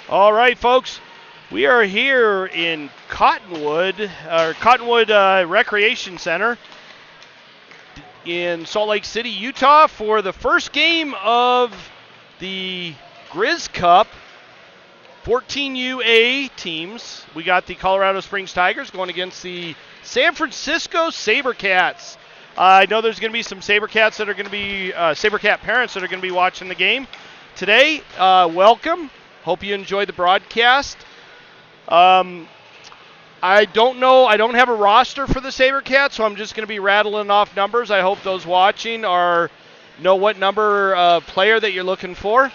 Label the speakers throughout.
Speaker 1: All right, folks, we are here in Cottonwood Recreation Center in Salt Lake City, Utah, for the first game of the Grizz Cup 14UA teams. We got the Colorado Springs Tigers going against the San Francisco Sabercats. I know there's going to be some Sabercats that are going to be Sabercat parents that are going to be watching the game today. Welcome. Hope you enjoy the broadcast. I don't know. I don't have a roster for the Sabercats, so I'm just going to be rattling off numbers. I hope those watching know what number player that you're looking for.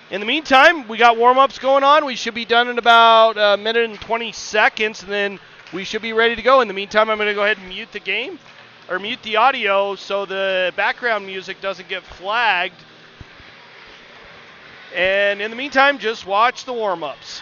Speaker 1: In the meantime, we got warm-ups going on. We should be done in about a minute and 20 seconds, and then we should be ready to go. In the meantime, I'm going to go ahead and mute the audio so the background music doesn't get flagged. And in the meantime, just watch the warm-ups.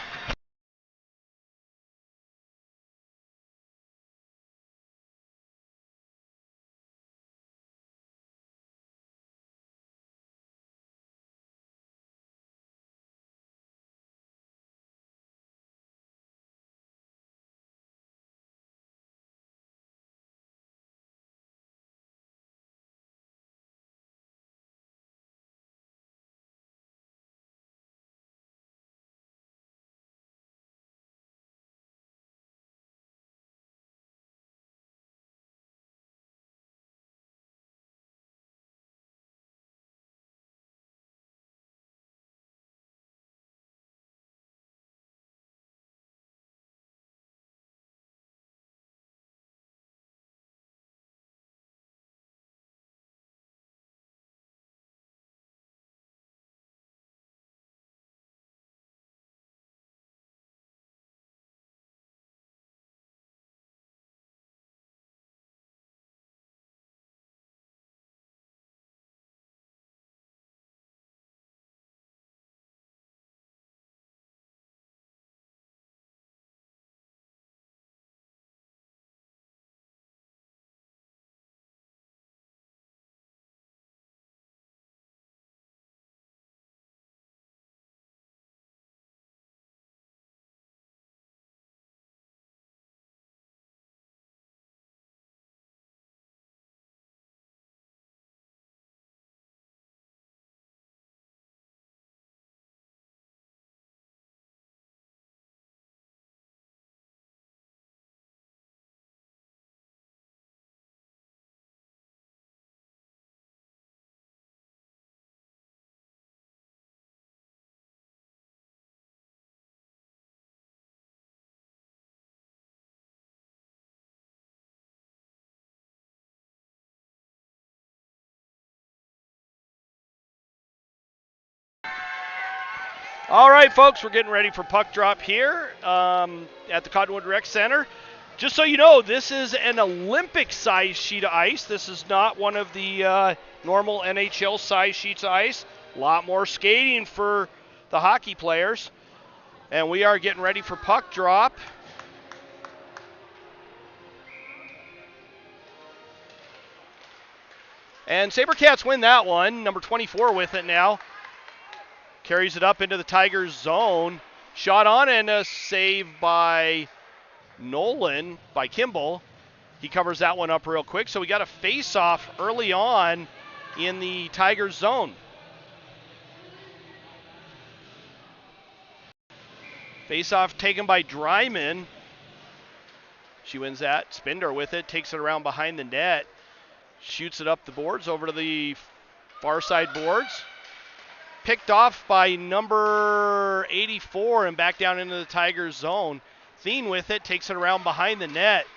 Speaker 1: All right, folks, we're getting ready for puck drop here at the Cottonwood Rec Center. Just so you know, this is an Olympic-sized sheet of ice. This is not one of the normal NHL-sized sheets of ice. A lot more skating for the hockey players. And we are getting ready for puck drop. And Sabercats win that one. Number 24 with it now. Carries it up into the Tigers' zone. Shot on and a save by Nolan, by Kimball. He covers that one up real quick. So we got a face-off early on in the Tigers' zone. Face-off taken by Dryman. She wins that. Spindor with it. Takes it around behind the net. Shoots it up the boards over to the far side boards. Picked off by number 84 and back down into the Tigers' zone. Thien with it, takes it around behind the net.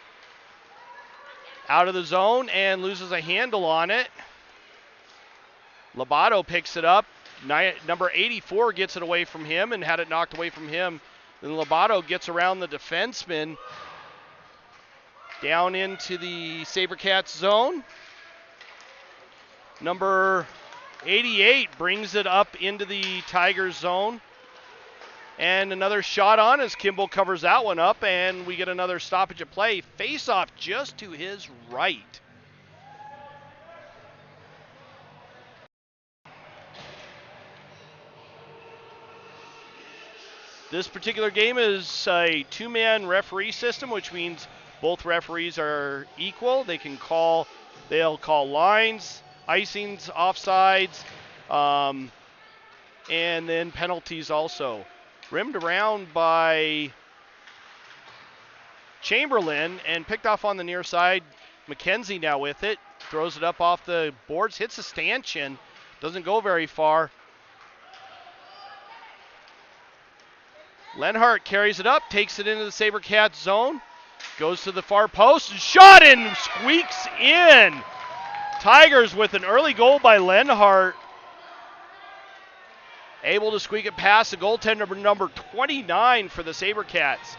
Speaker 1: Out of the zone and loses a handle on it. Lobato picks it up. Number 84 gets it away from him and had it knocked away from him. Then Lobato gets around the defenseman down into the Sabercats zone. Number 88 brings it up into the Tigers zone. And another shot on as Kimball covers that one up, and we get another stoppage of play. Face off just to his right. This particular game is a two-man referee system, which means both referees are equal. They'll call lines, icings, offsides, and then penalties also. Rimmed around by Chamberlain and picked off on the near side. McKenzie now with it. Throws it up off the boards, hits a stanchion. Doesn't go very far. Lenhart carries it up, takes it into the Sabercats zone. Goes to the far post and shot and squeaks in. Tigers with an early goal by Lenhart. Able to squeak it past the goaltender number 29 for the Sabercats.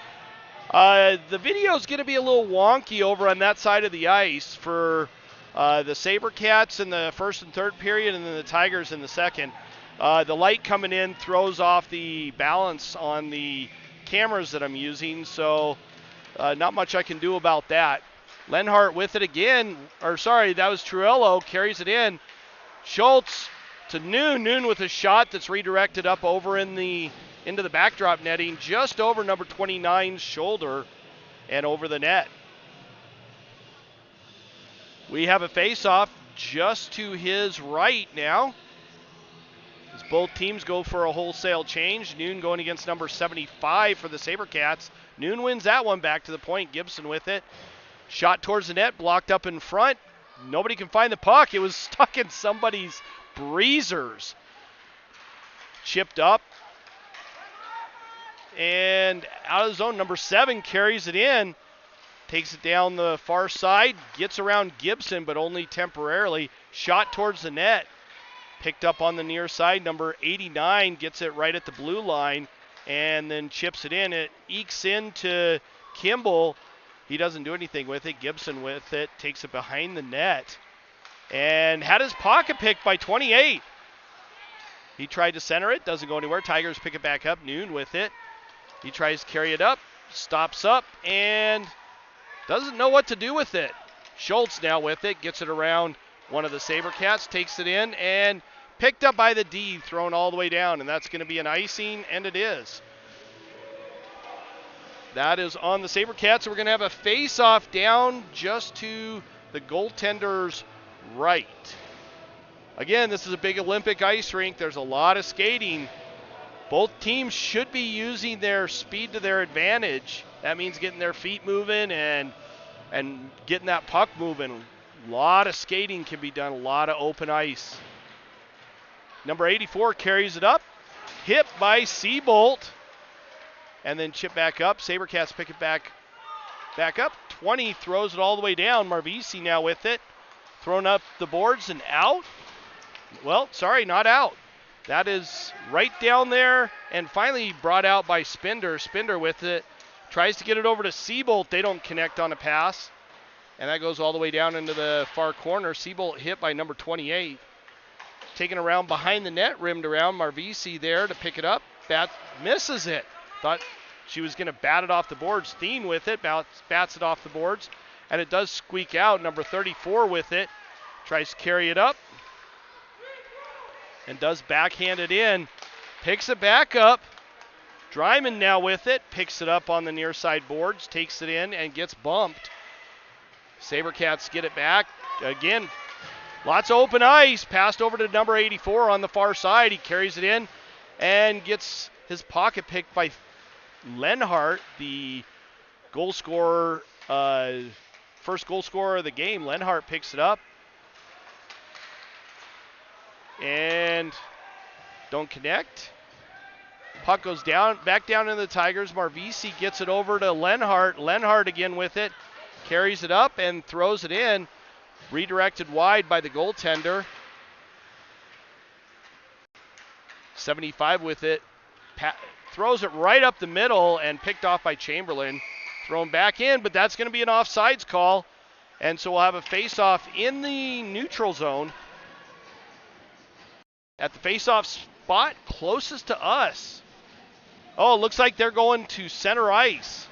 Speaker 1: The video is going to be a little wonky over on that side of the ice for the Sabercats in the first and third period, and then the Tigers in the second. The light coming in throws off the balance on the cameras that I'm using, so not much I can do about that. Lenhart with it again, that was Truello, carries it in. Schultz to Noon. Noon with a shot that's redirected up over into the backdrop netting, just over number 29's shoulder and over the net. We have a face-off just to his right now, as both teams go for a wholesale change. Noon going against number 75 for the Sabercats. Noon wins that one back to the point. Gibson with it. Shot towards the net, blocked up in front. Nobody can find the puck. It was stuck in somebody's breezers. Chipped up. And out of the zone, number 7 carries it in. Takes it down the far side. Gets around Gibson, but only temporarily. Shot towards the net. Picked up on the near side. Number 89 gets it right at the blue line and then chips it in. It ekes into Kimball. He doesn't do anything with it. Gibson with it. Takes it behind the net. And had his pocket picked by 28. He tried to center it. Doesn't go anywhere. Tigers pick it back up. Noon with it. He tries to carry it up. Stops up and doesn't know what to do with it. Schultz now with it. Gets it around one of the Sabercats. Takes it in and picked up by the D. Thrown all the way down. And that's going to be an icing. And it is. That is on the Sabercats. We're going to have a face-off down just to the goaltender's right. Again, this is a big Olympic ice rink. There's a lot of skating. Both teams should be using their speed to their advantage. That means getting their feet moving and getting that puck moving. A lot of skating can be done, a lot of open ice. Number 84 carries it up. Hit by Seabolt. And then chip back up. Sabercats pick it back up. 20 throws it all the way down. Marvisi now with it. Thrown up the boards and out. Well, sorry, not out. That is right down there and finally brought out by Spinder. Spinder with it. Tries to get it over to Seabolt. They don't connect on a pass. And that goes all the way down into the far corner. Seabolt hit by number 28. Taken around behind the net, rimmed around. Marvisi there to pick it up. Bat misses it. Thought she was going to bat it off the boards. Thien with it. Bats it off the boards. And it does squeak out. Number 34 with it. Tries to carry it up. And does backhand it in. Picks it back up. Dryman now with it. Picks it up on the near side boards. Takes it in and gets bumped. Sabercats get it back. Again, lots of open ice. Passed over to number 84 on the far side. He carries it in and gets his pocket picked by Lenhart, the goal scorer, first goal scorer of the game. Lenhart picks it up and don't connect. Puck goes down, back down into the Tigers. Marvisi gets it over to Lenhart. Lenhart again with it. Carries it up and throws it in. Redirected wide by the goaltender. 75 with it. Throws it right up the middle and picked off by Chamberlain. Thrown back in, but that's going to be an offsides call. And so we'll have a face-off in the neutral zone. At the face-off spot closest to us. Oh, it looks like they're going to center ice.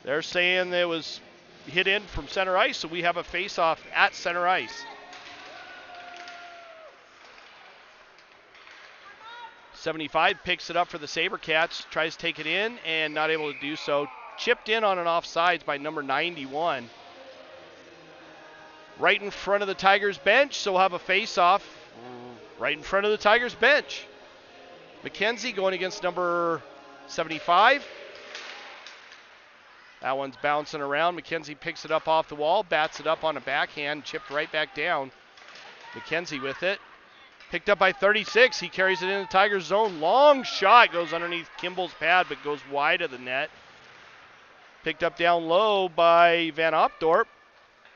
Speaker 1: They're saying it was hit in from center ice, so we have a face-off at center ice. 75 picks it up for the Sabercats, tries to take it in and not able to do so. Chipped in on an offsides by number 91. Right in front of the Tigers bench, so we'll have a face-off right in front of the Tigers bench. McKenzie going against number 75. That one's bouncing around. McKenzie picks it up off the wall, bats it up on a backhand, chipped right back down. McKenzie with it. Picked up by 36. He carries it in the Tigers zone. Long shot goes underneath Kimball's pad, but goes wide of the net. Picked up down low by Van Opdorp.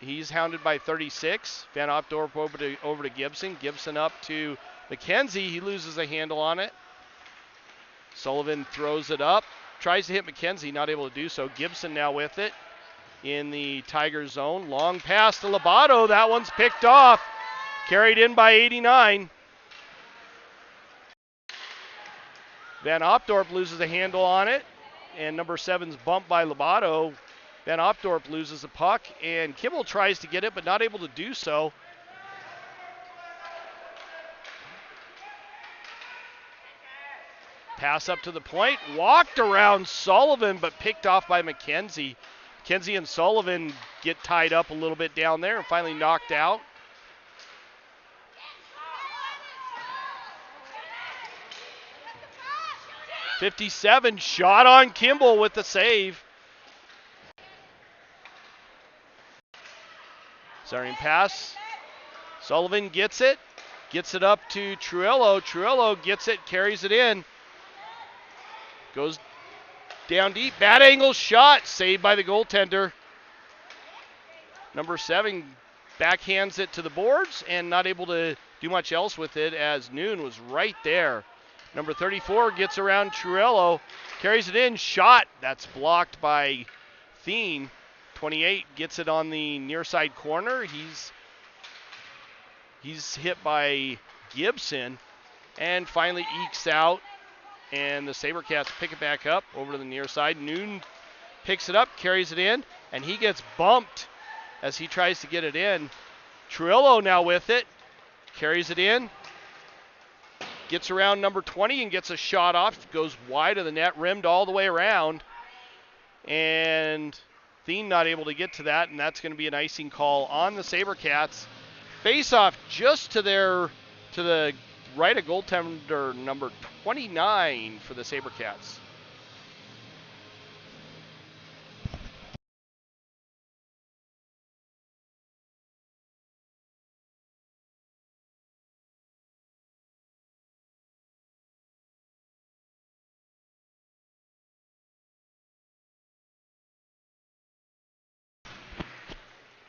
Speaker 1: He's hounded by 36. Van Opdorp over to Gibson. Gibson up to McKenzie. He loses a handle on it. Sullivan throws it up. Tries to hit McKenzie, not able to do so. Gibson now with it in the Tigers zone. Long pass to Lobato. That one's picked off. Carried in by 89. Van Opdorp loses a handle on it, and number 7's bumped by Lobato. Van Opdorp loses the puck, and Kimball tries to get it, but not able to do so. Pass up to the point, walked around Sullivan, but picked off by McKenzie. McKenzie and Sullivan get tied up a little bit down there and finally knocked out. .57 shot on Kimball with the save. Starting pass. Sullivan gets it up to Truello. Truello gets it, carries it in. Goes down deep, bad angle shot, saved by the goaltender. Number 7 backhands it to the boards and not able to do much else with it as Noon was right there. Number 34 gets around Truello, carries it in, shot. That's blocked by Thien. 28 gets it on the near side corner. He's hit by Gibson and finally ekes out. And the Sabercats pick it back up over to the near side. Noon picks it up, carries it in, and he gets bumped as he tries to get it in. Truello now with it, carries it in. Gets around number 20 and gets a shot off. Goes wide of the net, rimmed all the way around. And Thien not able to get to that, and that's going to be an icing call on the Sabercats. Face off just to the right of goaltender number 29 for the Sabercats.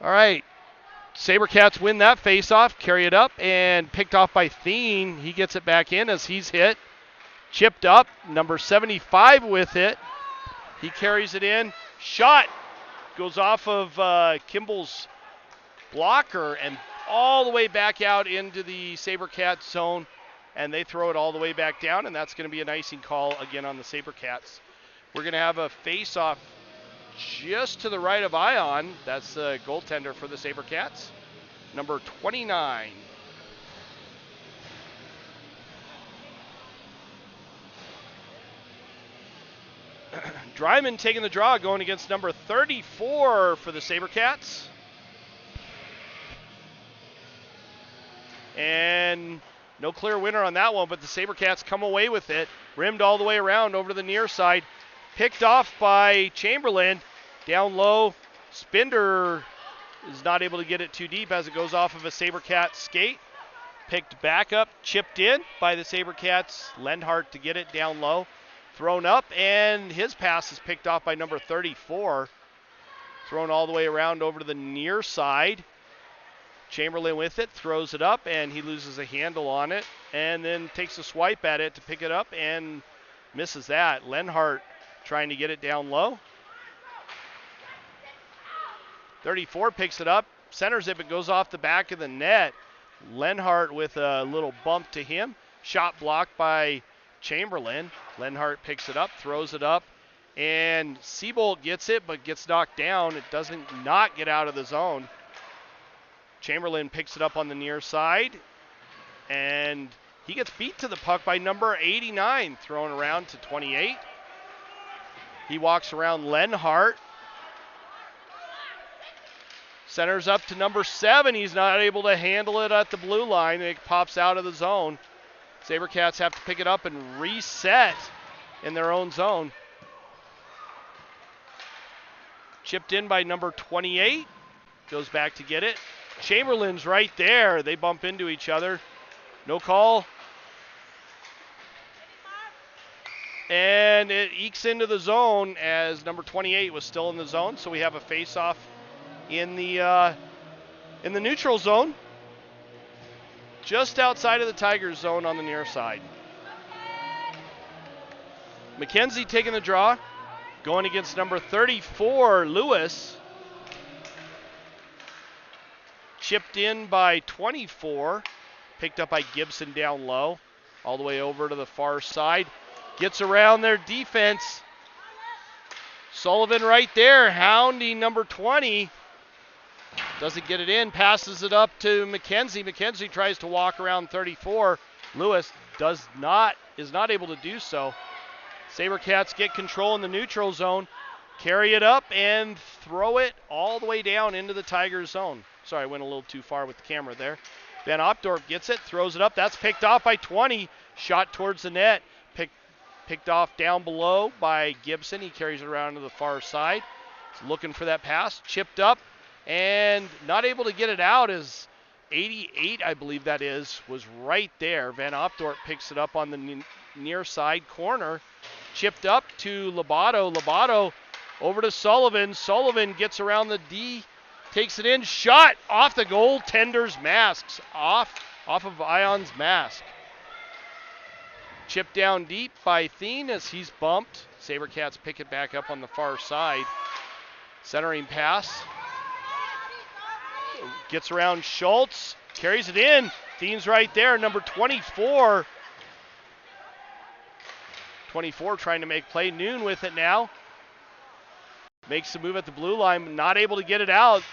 Speaker 1: All right, Sabercats win that face-off, carry it up, and picked off by Thien. He gets it back in as he's hit. Chipped up, number 75 with it. He carries it in. Shot goes off of Kimball's blocker and all the way back out into the Sabercats zone, and they throw it all the way back down, and that's going to be an icing call again on the Sabercats. We're going to have a face-off just to the right of Ion. That's the goaltender for the Sabercats, number 29. Dryman taking the draw, going against number 34 for the Sabercats. And no clear winner on that one, but the Sabercats come away with it. Rimmed all the way around over to the near side. Picked off by Chamberlain. Down low, Spinder is not able to get it too deep as it goes off of a Sabercat skate. Picked back up, chipped in by the Sabercats. Lenhart to get it down low. Thrown up, and his pass is picked off by number 34. Thrown all the way around over to the near side. Chamberlain with it, throws it up, and he loses a handle on it, and then takes a swipe at it to pick it up and misses that. Lenhart trying to get it down low. 34 picks it up, centers it, but goes off the back of the net. Lenhart with a little bump to him. Shot blocked by Chamberlain. Lenhart picks it up, throws it up, and Seabolt gets it, but gets knocked down. It doesn't not get out of the zone. Chamberlain picks it up on the near side, and He gets beat to the puck by number 89, thrown around to 28. He walks around Lenhart. Centers up to number 7. He's not able to handle it at the blue line. It pops out of the zone. Sabercats have to pick it up and reset in their own zone. Chipped in by number 28. Goes back to get it. Chamberlain's right there. They bump into each other. No call. And it ekes into the zone as number 28 was still in the zone. So we have a face-off in the neutral zone, just outside of the Tigers zone on the near side. McKenzie taking the draw, going against number 34, Lewis. Chipped in by 24, picked up by Gibson down low, all the way over to the far side. Gets around their defense. Sullivan right there, hounding number 20. Doesn't get it in, passes it up to McKenzie. McKenzie tries to walk around 34. Lewis is not able to do so. Sabercats get control in the neutral zone, carry it up, and throw it all the way down into the Tigers zone. Sorry, I went a little too far with the camera there. Van Opdorp gets it, throws it up. That's picked off by 20. Shot towards the net. Picked off down below by Gibson. He carries it around to the far side. He's looking for that pass. Chipped up and not able to get it out as 88, I believe that is, was right there. Van Opdorp picks it up on the near side corner. Chipped up to Lobato. Lobato over to Sullivan. Sullivan gets around the D, takes it in. Shot off the goaltender's masks. Off of Ion's mask. Chipped down deep by Thien as he's bumped. Sabercats pick it back up on the far side. Centering pass. Gets around Schultz. Carries it in. Thien's right there. Number 24. 24 trying to make play. Noon with it now. Makes the move at the blue line. Not able to get it out.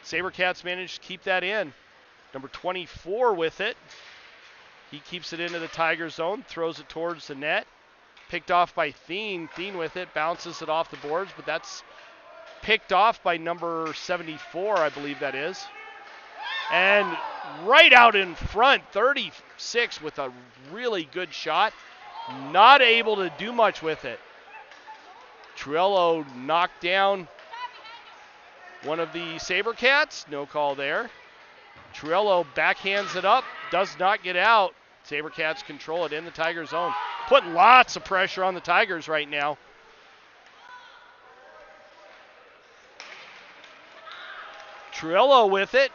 Speaker 1: Sabercats managed to keep that in. Number 24 with it. He keeps it into the Tiger zone, throws it towards the net. Picked off by Thien. Thien with it, bounces it off the boards, but that's picked off by number 74, I believe that is. And right out in front, 36 with a really good shot. Not able to do much with it. Triello knocked down one of the Sabercats. No call there. Triello backhands it up, does not get out. Sabercats control it in the Tiger zone. Put lots of pressure on the Tigers right now. Triello with it,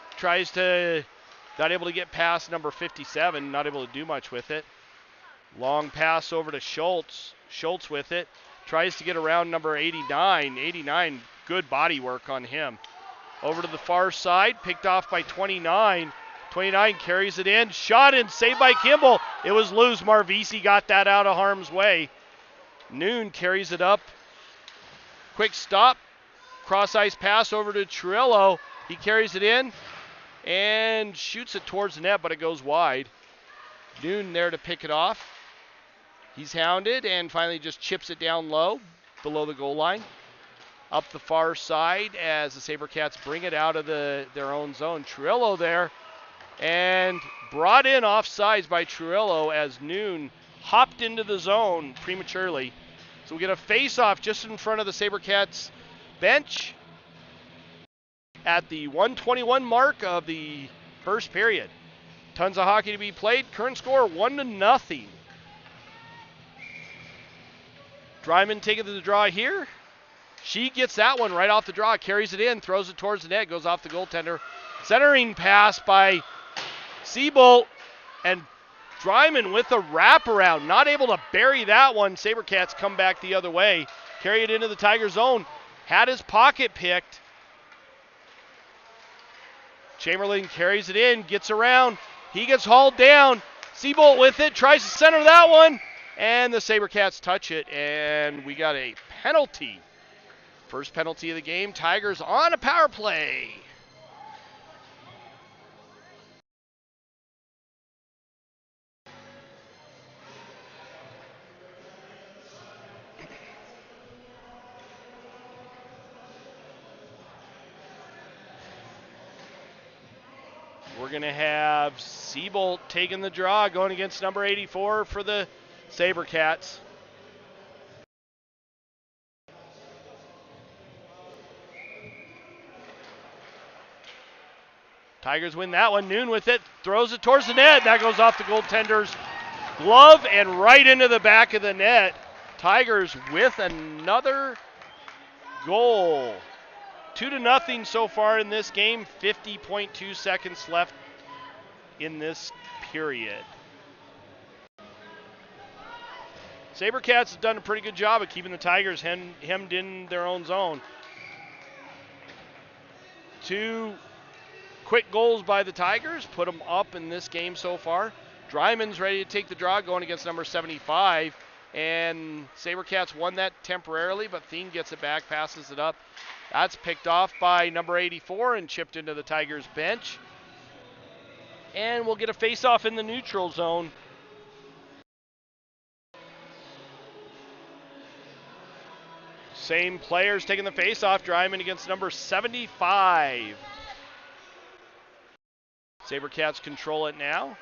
Speaker 1: not able to get past number 57, not able to do much with it. Long pass over to Schultz. Schultz with it, tries to get around number 89. 89, good body work on him. Over to the far side, picked off by 29. 29 carries it in, shot and saved by Kimball. It was loose. Marvisi got that out of harm's way. Noon carries it up. Quick stop. Cross ice pass over to Triello. He carries it in and shoots it towards the net, but it goes wide. Noon there to pick it off. He's hounded and finally just chips it down low, below the goal line. Up the far side as the Sabercats bring it out of their own zone. Triello there, and brought in offsides by Triello as Noon hopped into the zone prematurely. So we get a face-off just in front of the Sabercats bench at the 1:21 mark of the first period. Tons of hockey to be played. Current score 1-0. Dryman taking the draw here. She gets that one right off the draw, carries it in, throws it towards the net, goes off the goaltender. Centering pass by Seabolt, and Dryman with a wraparound. Not able to bury that one. Sabercats come back the other way. Carry it into the Tiger zone. Had his pocket picked. Chamberlain carries it in, gets around. He gets hauled down. Seabolt with it, tries to center that one. And the Sabercats touch it, and we got a penalty. First penalty of the game. Tigers on a power play. We're going to have Seabolt taking the draw, going against number 84 for the Sabercats. Tigers win that one. Noon with it, throws it towards the net. That goes off the goaltender's glove and right into the back of the net. Tigers with another goal. 2-0 so far in this game. 50.2 seconds left in this period. Sabercats have done a pretty good job of keeping the Tigers hemmed in their own zone. 2 quick goals by the Tigers put them up in this game so far. Dryman's ready to take the draw, going against number 75. And Sabercats won that temporarily, but Thien gets it back, passes it up. That's picked off by number 84 and chipped into the Tigers bench. And we'll get a face-off in the neutral zone. Same players taking the face-off. Dryman against number 75. Sabercats control it now.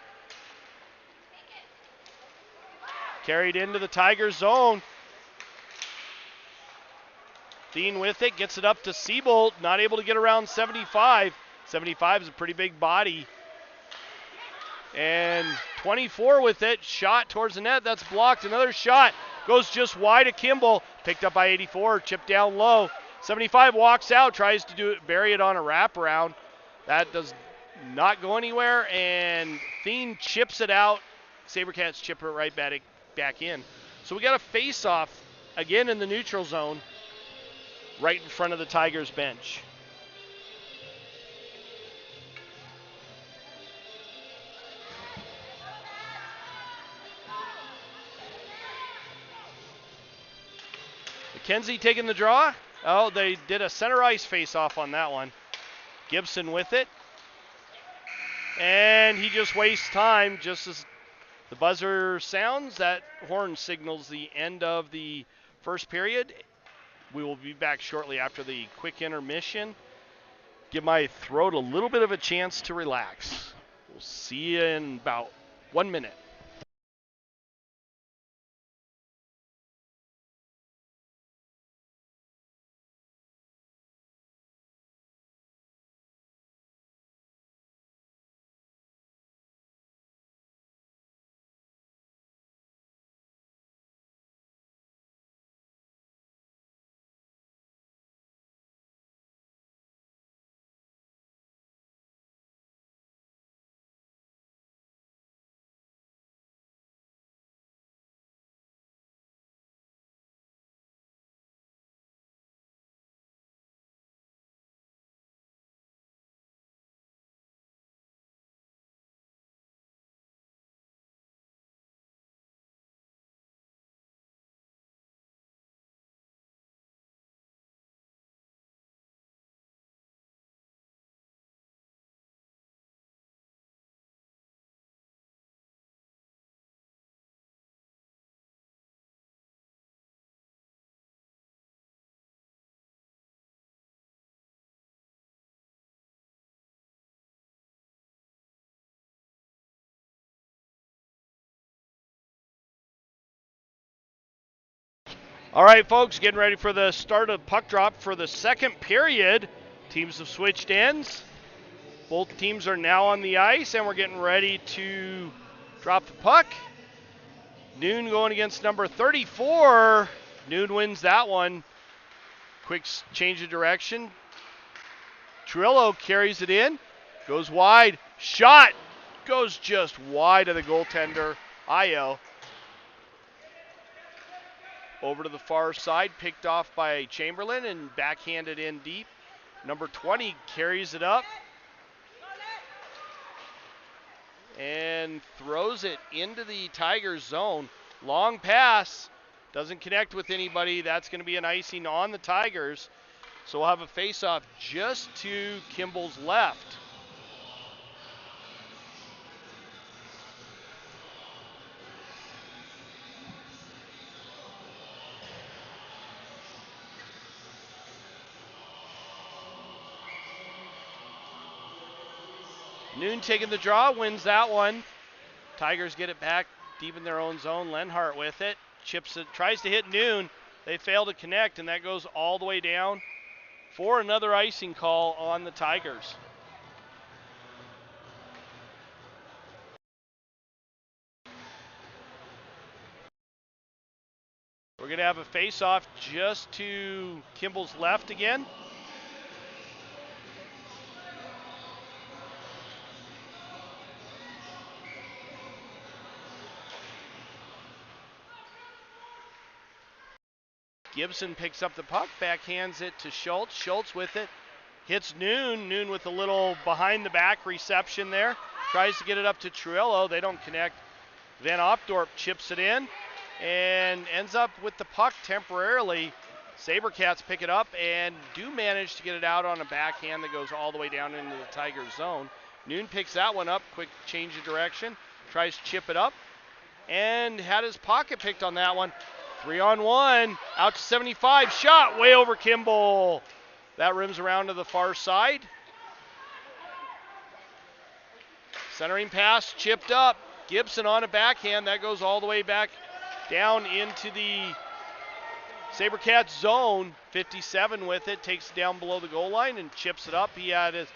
Speaker 1: Carried into the Tigers zone. Thien with it, gets it up to Seabolt, not able to get around 75. 75 is a pretty big body. And 24 with it, shot towards the net, that's blocked. Another shot, goes just wide of Kimball, picked up by 84, chipped down low. 75 walks out, tries to bury it on a wraparound. That does not go anywhere, and Thien chips it out. Sabercats chip it right back in. So we got a face-off again in the neutral zone, right in front of the Tigers bench. McKenzie taking the draw. Oh, they did a center ice face-off on that one. Gibson with it. And he just wastes time just as the buzzer sounds. That horn signals the end of the first period. We will be back shortly after the quick intermission. Give my throat a little bit of a chance to relax. We'll see you in about 1 minute. All right, folks, getting ready for the start of puck drop for the second period. Teams have switched ends. Both teams are now on the ice, and we're getting ready to drop the puck. Noon going against number 34. Noon wins that one. Quick change of direction. Trillo carries it in, goes wide, shot, goes just wide of the goaltender, Io. Over to the far side, picked off by Chamberlain and backhanded in deep. Number 20 carries it up and throws it into the Tigers zone. Long pass, doesn't connect with anybody. That's going to be an icing on the Tigers. So we'll have a face-off just to Kimball's left. Noon taking the draw, wins that one. Tigers get it back deep in their own zone. Lenhart with it. Chips it, tries to hit Noon. They fail to connect, and that goes all the way down for another icing call on the Tigers. We're going to have a face-off just to Kimball's left again. Gibson picks up the puck, backhands it to Schultz. Schultz with it, hits Noon. Noon with a little behind-the-back reception there. Tries to get it up to Truillo. They don't connect. Van Opdorp chips it in and ends up with the puck temporarily. Sabercats pick it up and do manage to get it out on a backhand that goes all the way down into the Tigers zone. Noon picks that one up, quick change of direction, tries to chip it up, and had his pocket picked on that one. 3-on-1, out to 75, shot way over Kimball. That rims around to the far side. Centering pass, chipped up. Gibson on a backhand, that goes all the way back down into the Sabercats zone. 57 with it, takes it down below the goal line and chips it up. He had his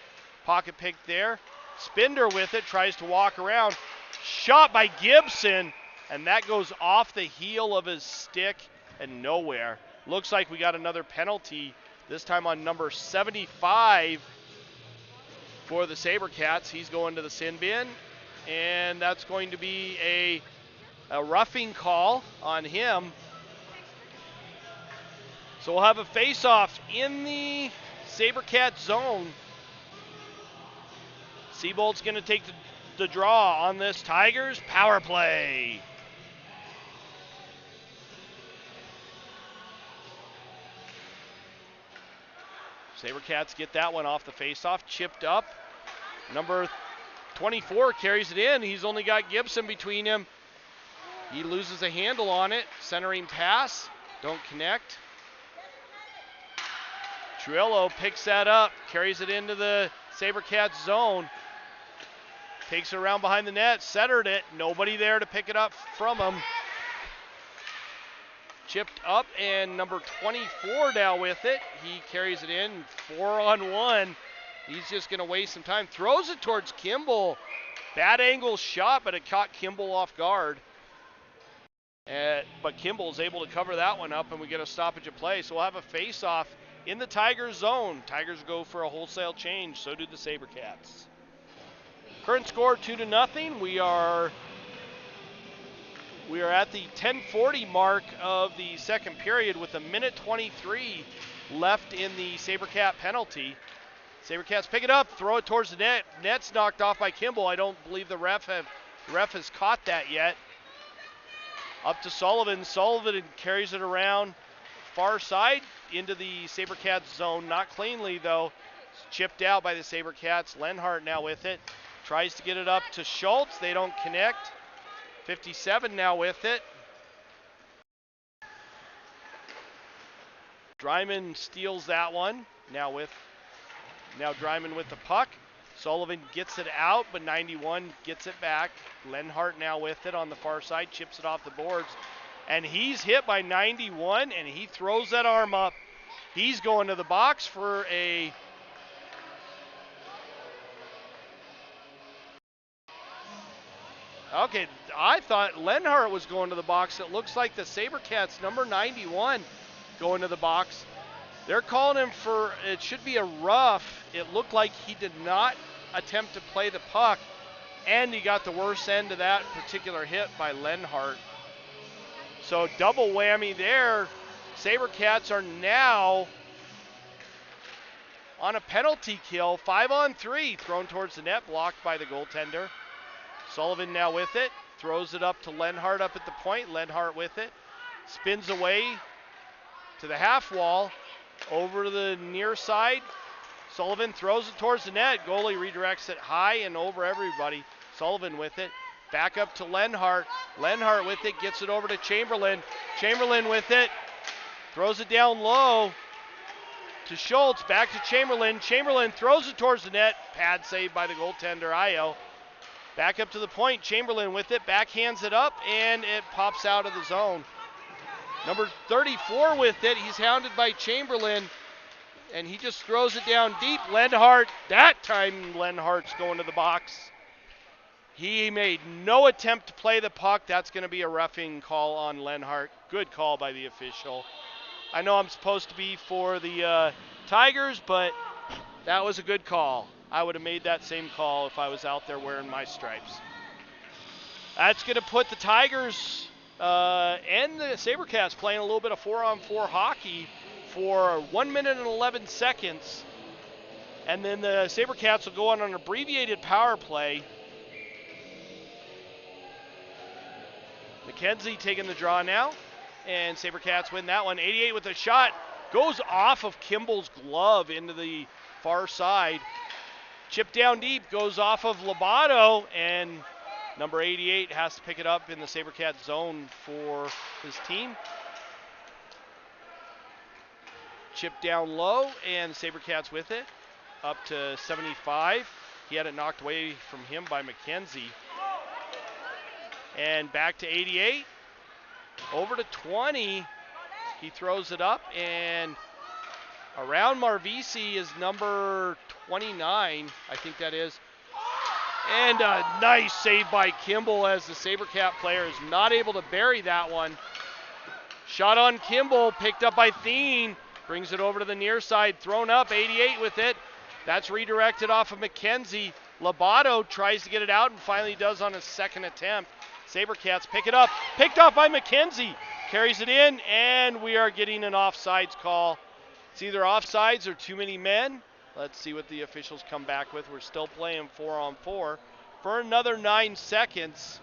Speaker 1: pocket picked there. Spinder with it, tries to walk around. Shot by Gibson. And that goes off the heel of his stick and nowhere. Looks like we got another penalty, this time on number 75 for the Sabercats. He's going to the sin bin, and that's going to be a roughing call on him. So we'll have a face-off in the Sabercat zone. Seabold's going to take the draw on this Tigers power play. Sabercats get that one off the faceoff, chipped up. Number 24 carries it in. He's only got Gibson between him. He loses a handle on it. Centering pass, don't connect. Truillo picks that up, carries it into the Sabercats zone. Takes it around behind the net, centered it. Nobody there to pick it up from him. Chipped up, and number 24 now with it. He carries it in, 4-on-1. He's just going to waste some time. Throws it towards Kimball. Bad angle shot, but it caught Kimball off guard. But Kimball's able to cover that one up, and we get a stoppage of play. So we'll have a face-off in the Tigers zone. Tigers go for a wholesale change. So do the Sabercats. Current score 2-0. We are at the 10:40 mark of the second period with 1:23 left in the Sabercat penalty. Sabercats pick it up, throw it towards the net. Net's knocked off by Kimball. I don't believe the ref has caught that yet. Up to Sullivan. Sullivan carries it around far side into the Sabercats zone. Not cleanly though. It's chipped out by the Sabercats. Lenhart now with it. Tries to get it up to Schultz. They don't connect. 57 now with it. Dryman steals that one. Now Dryman with the puck. Sullivan gets it out, but 91 gets it back. Lenhart now with it on the far side, chips it off the boards. And he's hit by 91, and he throws that arm up. He's going to the box for a Okay, I thought Lenhart was going to the box. It looks like the Sabercats, number 91, going to the box. They're calling him for, it should be a rough. It looked like he did not attempt to play the puck, and he got the worst end of that particular hit by Lenhart. So double whammy there. Sabercats are now on a penalty kill, 5-on-3, thrown towards the net, blocked by the goaltender. Sullivan now with it, throws it up to Lenhart up at the point. Lenhart with it, spins away to the half wall, over to the near side. Sullivan throws it towards the net. Goalie redirects it high and over everybody. Sullivan with it, back up to Lenhart. Lenhart with it, gets it over to Chamberlain. Chamberlain with it, throws it down low to Schultz, back to Chamberlain. Chamberlain throws it towards the net. Pad saved by the goaltender, Io. Back up to the point. Chamberlain with it, backhands it up, and it pops out of the zone. Number 34 with it. He's hounded by Chamberlain, and he just throws it down deep. Lenhart, that time Lenhart's going to the box. He made no attempt to play the puck. That's going to be a roughing call on Lenhart. Good call by the official. I know I'm supposed to be for the Tigers, but that was a good call. I would have made that same call if I was out there wearing my stripes. That's going to put the Tigers and the Sabercats playing a little bit of 4-on-4 hockey for 1 minute and 11 seconds. And then the Sabercats will go on an abbreviated power play. McKenzie taking the draw now, and Sabercats win that one. 88 with a shot, goes off of Kimball's glove into the far side. Chip down deep, goes off of Lobato, and number 88 has to pick it up in the Sabercats zone for his team. Chip down low, and Sabercats with it, up to 75. He had it knocked away from him by McKenzie. And back to 88, over to 20, he throws it up, and around Marvisi is number 29, I think that is. And a nice save by Kimball as the Sabercat player is not able to bury that one. Shot on Kimball, picked up by Thien, brings it over to the near side, thrown up, 88 with it. That's redirected off of McKenzie. Lobato tries to get it out and finally does on his second attempt. Sabercats pick it up, picked off by McKenzie, carries it in, and we are getting an offsides call. It's either offsides or too many men. Let's see what the officials come back with. We're still playing 4-on-4 for another 9 seconds.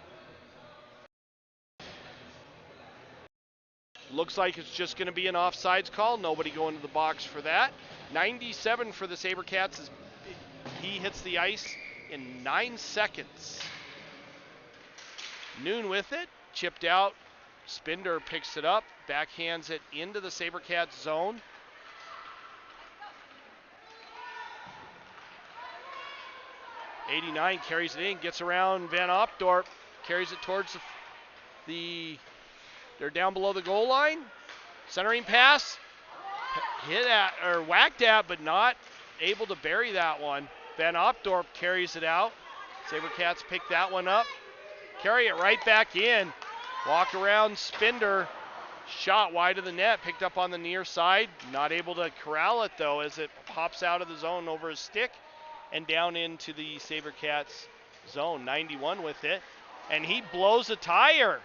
Speaker 1: Looks like it's just going to be an offsides call. Nobody going to the box for that. 97 for the Sabercats as he hits the ice in 9 seconds. Noon with it, chipped out. Spinder picks it up, backhands it into the Sabercats zone. '89 carries it in, gets around Van Opdorp, carries it towards they're down below the goal line. Centering pass, hit at or whacked at, but not able to bury that one. Van Opdorp carries it out. Sabercats pick that one up. Carry it right back in. Walk around Spinder. Shot wide of the net. Picked up on the near side. Not able to corral it though as it pops out of the zone over his stick and down into the Sabercats zone. 91 with it. And he blows a tire.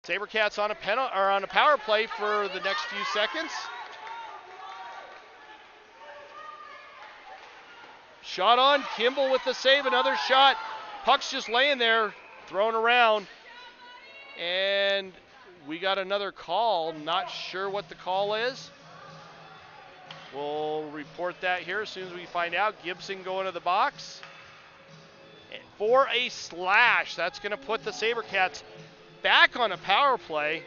Speaker 1: Sabercats on a power play for the next few seconds. Shot on. Kimball with the save. Another shot. Puck's just laying there. Thrown around, and we got another call. Not sure what the call is. We'll report that here as soon as we find out. Gibson going to the box for a slash. That's going to put the Sabercats back on a power play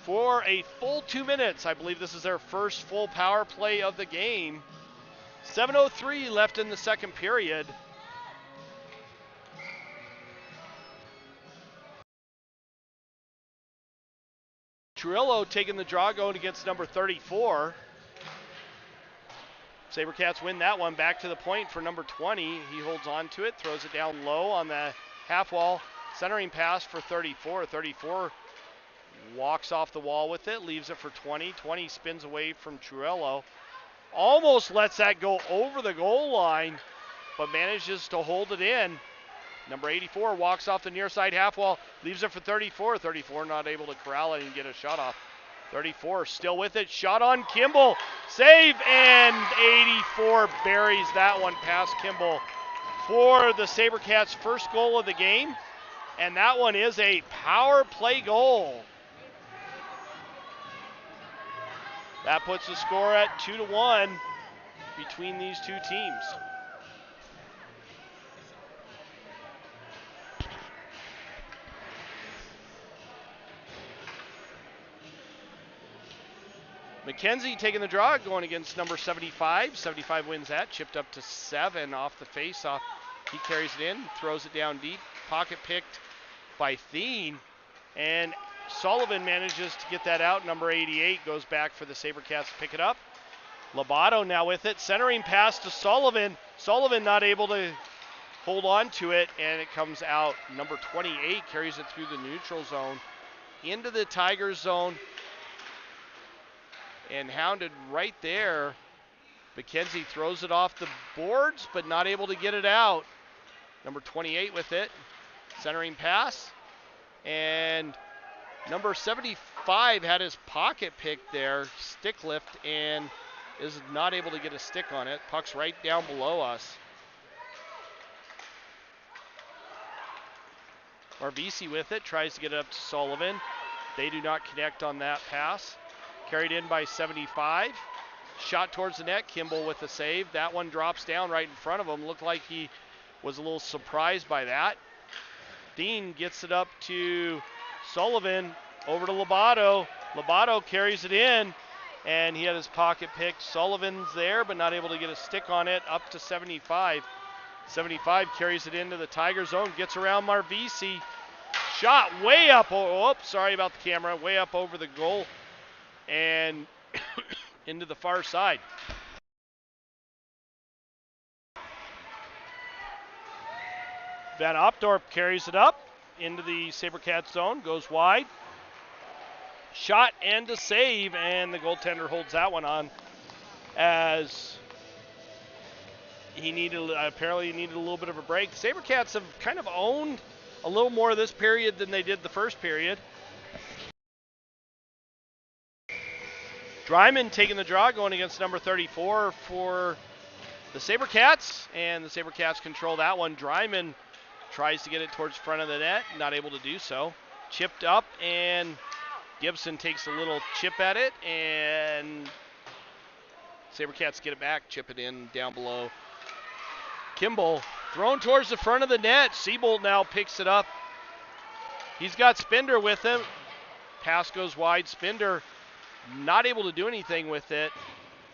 Speaker 1: for a full 2 minutes. I believe this is their first full power play of the game. 7:03 left in the second period. Trillo taking the draw, going against number 34. Sabercats win that one. Back to the point for number 20. He holds on to it, throws it down low on the half wall. Centering pass for 34. 34 walks off the wall with it, leaves it for 20. 20 spins away from Trillo. Almost lets that go over the goal line, but manages to hold it in. Number 84 walks off the near side half wall, leaves it for 34. 34 not able to corral it and get a shot off. 34 still with it, shot on Kimball, save, and 84 buries that one past Kimball for the Sabercats' first goal of the game, and that one is a power play goal. That puts the score at 2-1 between these two teams. McKenzie taking the draw, going against number 75. 75 wins that, chipped up to 7 off the face-off. He carries it in, throws it down deep. Pocket picked by Thien, and Sullivan manages to get that out. Number 88 goes back for the Sabercats to pick it up. Lobato now with it, centering pass to Sullivan. Sullivan not able to hold on to it, and it comes out. Number 28 carries it through the neutral zone into the Tigers zone, and hounded right there. McKenzie throws it off the boards, but not able to get it out. Number 28 with it, centering pass, and number 75 had his pocket picked there, stick lift, and is not able to get a stick on it. Puck's right down below us. Marvisi with it, tries to get it up to Sullivan. They do not connect on that pass. Carried in by 75. Shot towards the net, Kimball with the save. That one drops down right in front of him. Looked like he was a little surprised by that. Dean gets it up to Sullivan, over to Lobato. Lobato carries it in, and he had his pocket picked. Sullivan's there, but not able to get a stick on it, up to 75. 75 carries it into the Tiger zone, gets around Marvisi. Shot way up, sorry about the camera, way up over the goal and into the far side. Van Opdorp carries it up into the Sabercats zone, goes wide. Shot and a save, and the goaltender holds that one on as he apparently needed a little bit of a break. The Sabercats have kind of owned a little more of this period than they did the first period. Dryman taking the draw, going against number 34 for the Sabercats, and the Sabercats control that one. Dryman tries to get it towards front of the net, not able to do so. Chipped up, and Gibson takes a little chip at it, and Sabercats get it back, chip it in down below. Kimball thrown towards the front of the net. Siebold now picks it up. He's got Spender with him. Pass goes wide. Spender not able to do anything with it.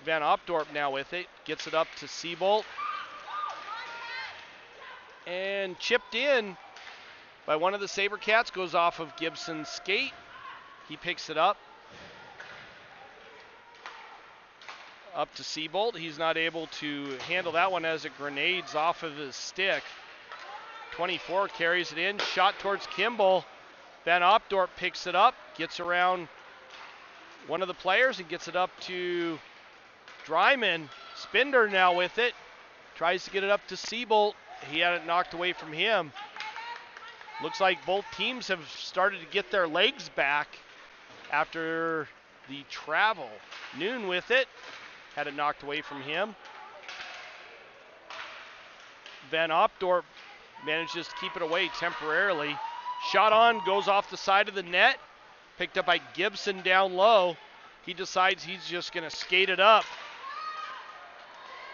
Speaker 1: Van Opdorp now with it. Gets it up to Siebold. And chipped in by one of the Sabercats. Goes off of Gibson's skate. He picks it up. Up to Siebold. He's not able to handle that one as it grenades off of his stick. 24 carries it in. Shot towards Kimball. Van Opdorp picks it up. Gets around one of the players and gets it up to Dryman. Spender now with it. Tries to get it up to Siebold. He had it knocked away from him. Looks like both teams have started to get their legs back after the travel. Noon with it. Had it knocked away from him. Van Opdorp manages to keep it away temporarily. Shot on, goes off the side of the net. Picked up by Gibson down low. He decides he's just going to skate it up.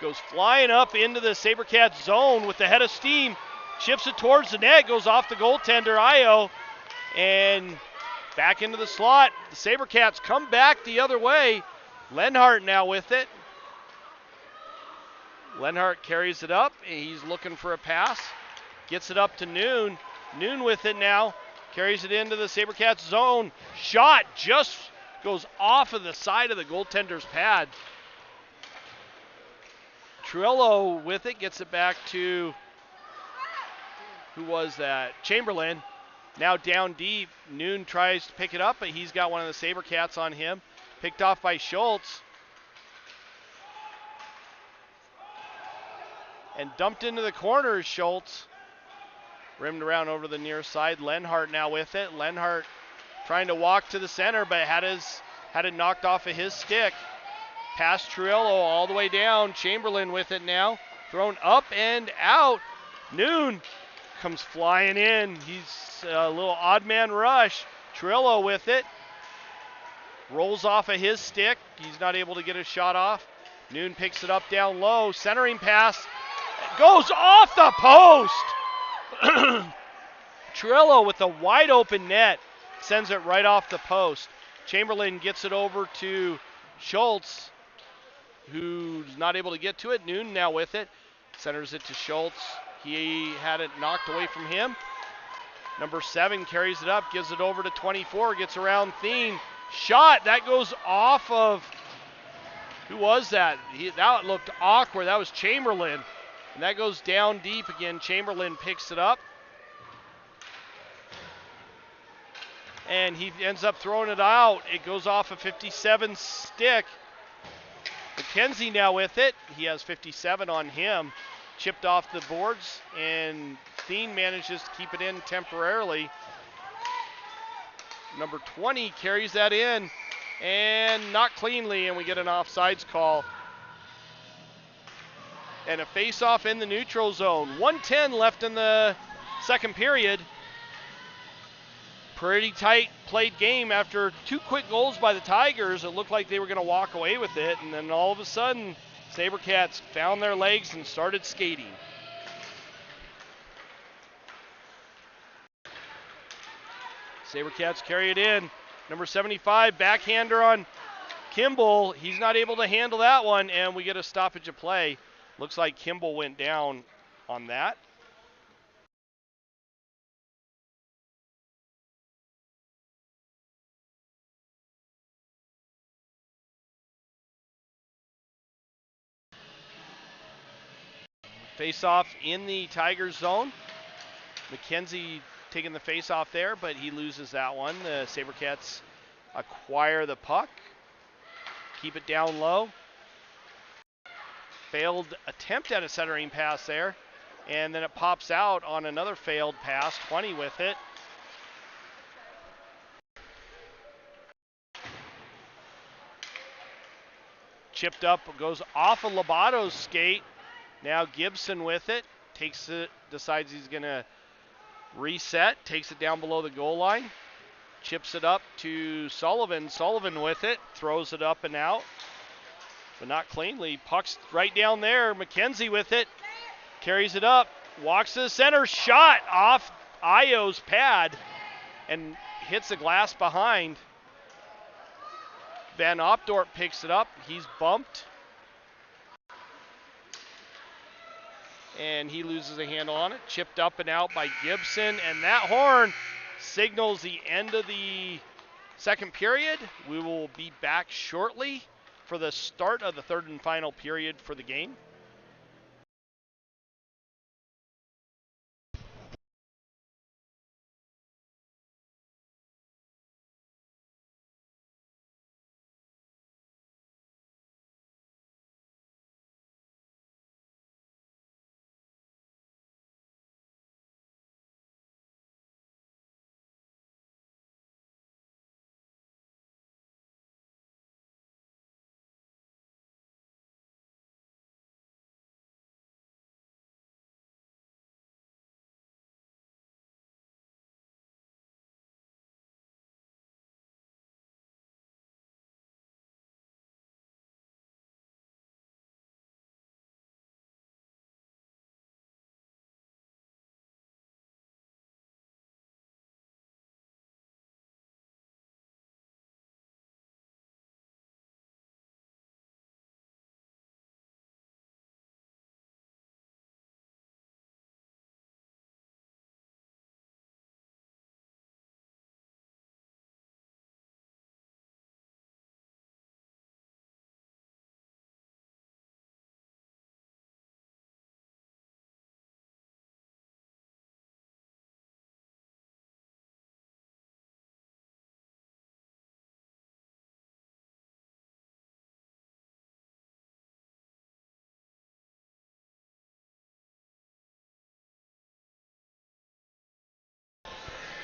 Speaker 1: Goes flying up into the Sabercats zone with the head of steam. Chips it towards the net, goes off the goaltender, Io. And back into the slot. The Sabercats come back the other way. Lenhart now with it. Lenhart carries it up. He's looking for a pass. Gets it up to Noon. Noon with it now. Carries it into the Sabercats zone. Shot just goes off of the side of the goaltender's pad. Trillo with it. Gets it back to, who was that? Chamberlain. Now down deep. Noon tries to pick it up, but he's got one of the Sabercats on him. Picked off by Schultz. And dumped into the corners, Schultz. Rimmed around over the near side. Lenhart now with it. Lenhart trying to walk to the center, but had it knocked off of his stick. Past Trillo all the way down. Chamberlain with it now. Thrown up and out. Noon comes flying in. He's a little odd man rush. Trillo with it. Rolls off of his stick. He's not able to get a shot off. Noon picks it up down low. Centering pass. Goes off the post. Trillo with a wide open net. Sends it right off the post. Chamberlain gets it over to Schultz, who's not able to get to it. Noon now with it. Centers it to Schultz. He had it knocked away from him. Number 7 carries it up, gives it over to 24, gets around Thien. Shot, that goes off of, who was that? That looked awkward. That was Chamberlain. And that goes down deep again. Chamberlain picks it up. And he ends up throwing it out. It goes off a 57 stick. McKenzie now with it. He has 57 on him. Chipped off the boards, and Thien manages to keep it in temporarily. Number 20 carries that in, and not cleanly, and we get an offsides call. And a face-off in the neutral zone. 1:10 left in the second period. Pretty tight played game. After 2 quick goals by the Tigers, it looked like they were going to walk away with it, and then all of a sudden, Sabercats found their legs and started skating. Sabercats carry it in. Number 75, backhander on Kimball. He's not able to handle that one, and we get a stoppage of play. Looks like Kimball went down on that. Face-off in the Tigers zone. McKenzie taking the face-off there, but he loses that one. The Sabercats acquire the puck. Keep it down low. Failed attempt at a centering pass there. And then it pops out on another failed pass. 20 with it. Chipped up, goes off of Lobato's skate. Now Gibson with it, takes it, decides he's going to reset, takes it down below the goal line, chips it up to Sullivan. Sullivan with it, throws it up and out, but not cleanly. Puck's right down there. McKenzie with it, carries it up, walks to the center, shot off Io's pad and hits the glass behind. Van Opdorp picks it up, he's bumped. And he loses a handle on it. Chipped up and out by Gibson. And that horn signals the end of the second period. We will be back shortly for the start of the third and final period for the game.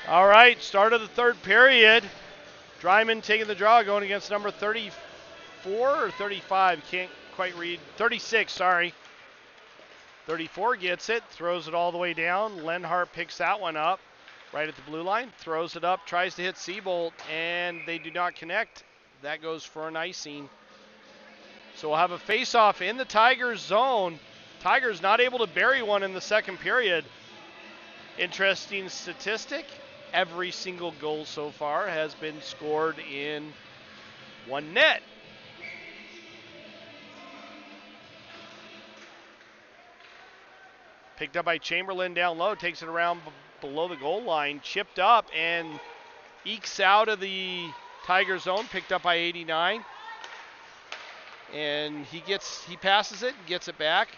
Speaker 1: All right, start of the third period. Dryman taking the draw, going against number 34 or 35. Can't quite read. 36, sorry. 34 gets it, throws it all the way down. Lenhart picks that one up right at the blue line. Throws it up, tries to hit Seabolt, and they do not connect. That goes for an icing. So we'll have a face-off in the Tigers zone. Tigers not able to bury one in the second period. Interesting statistic. Every single goal so far has been scored in one net. Picked up by Chamberlain down low, takes it around below the goal line, chipped up and ekes out of the Tiger zone, picked up by 89. And he passes it, gets it back,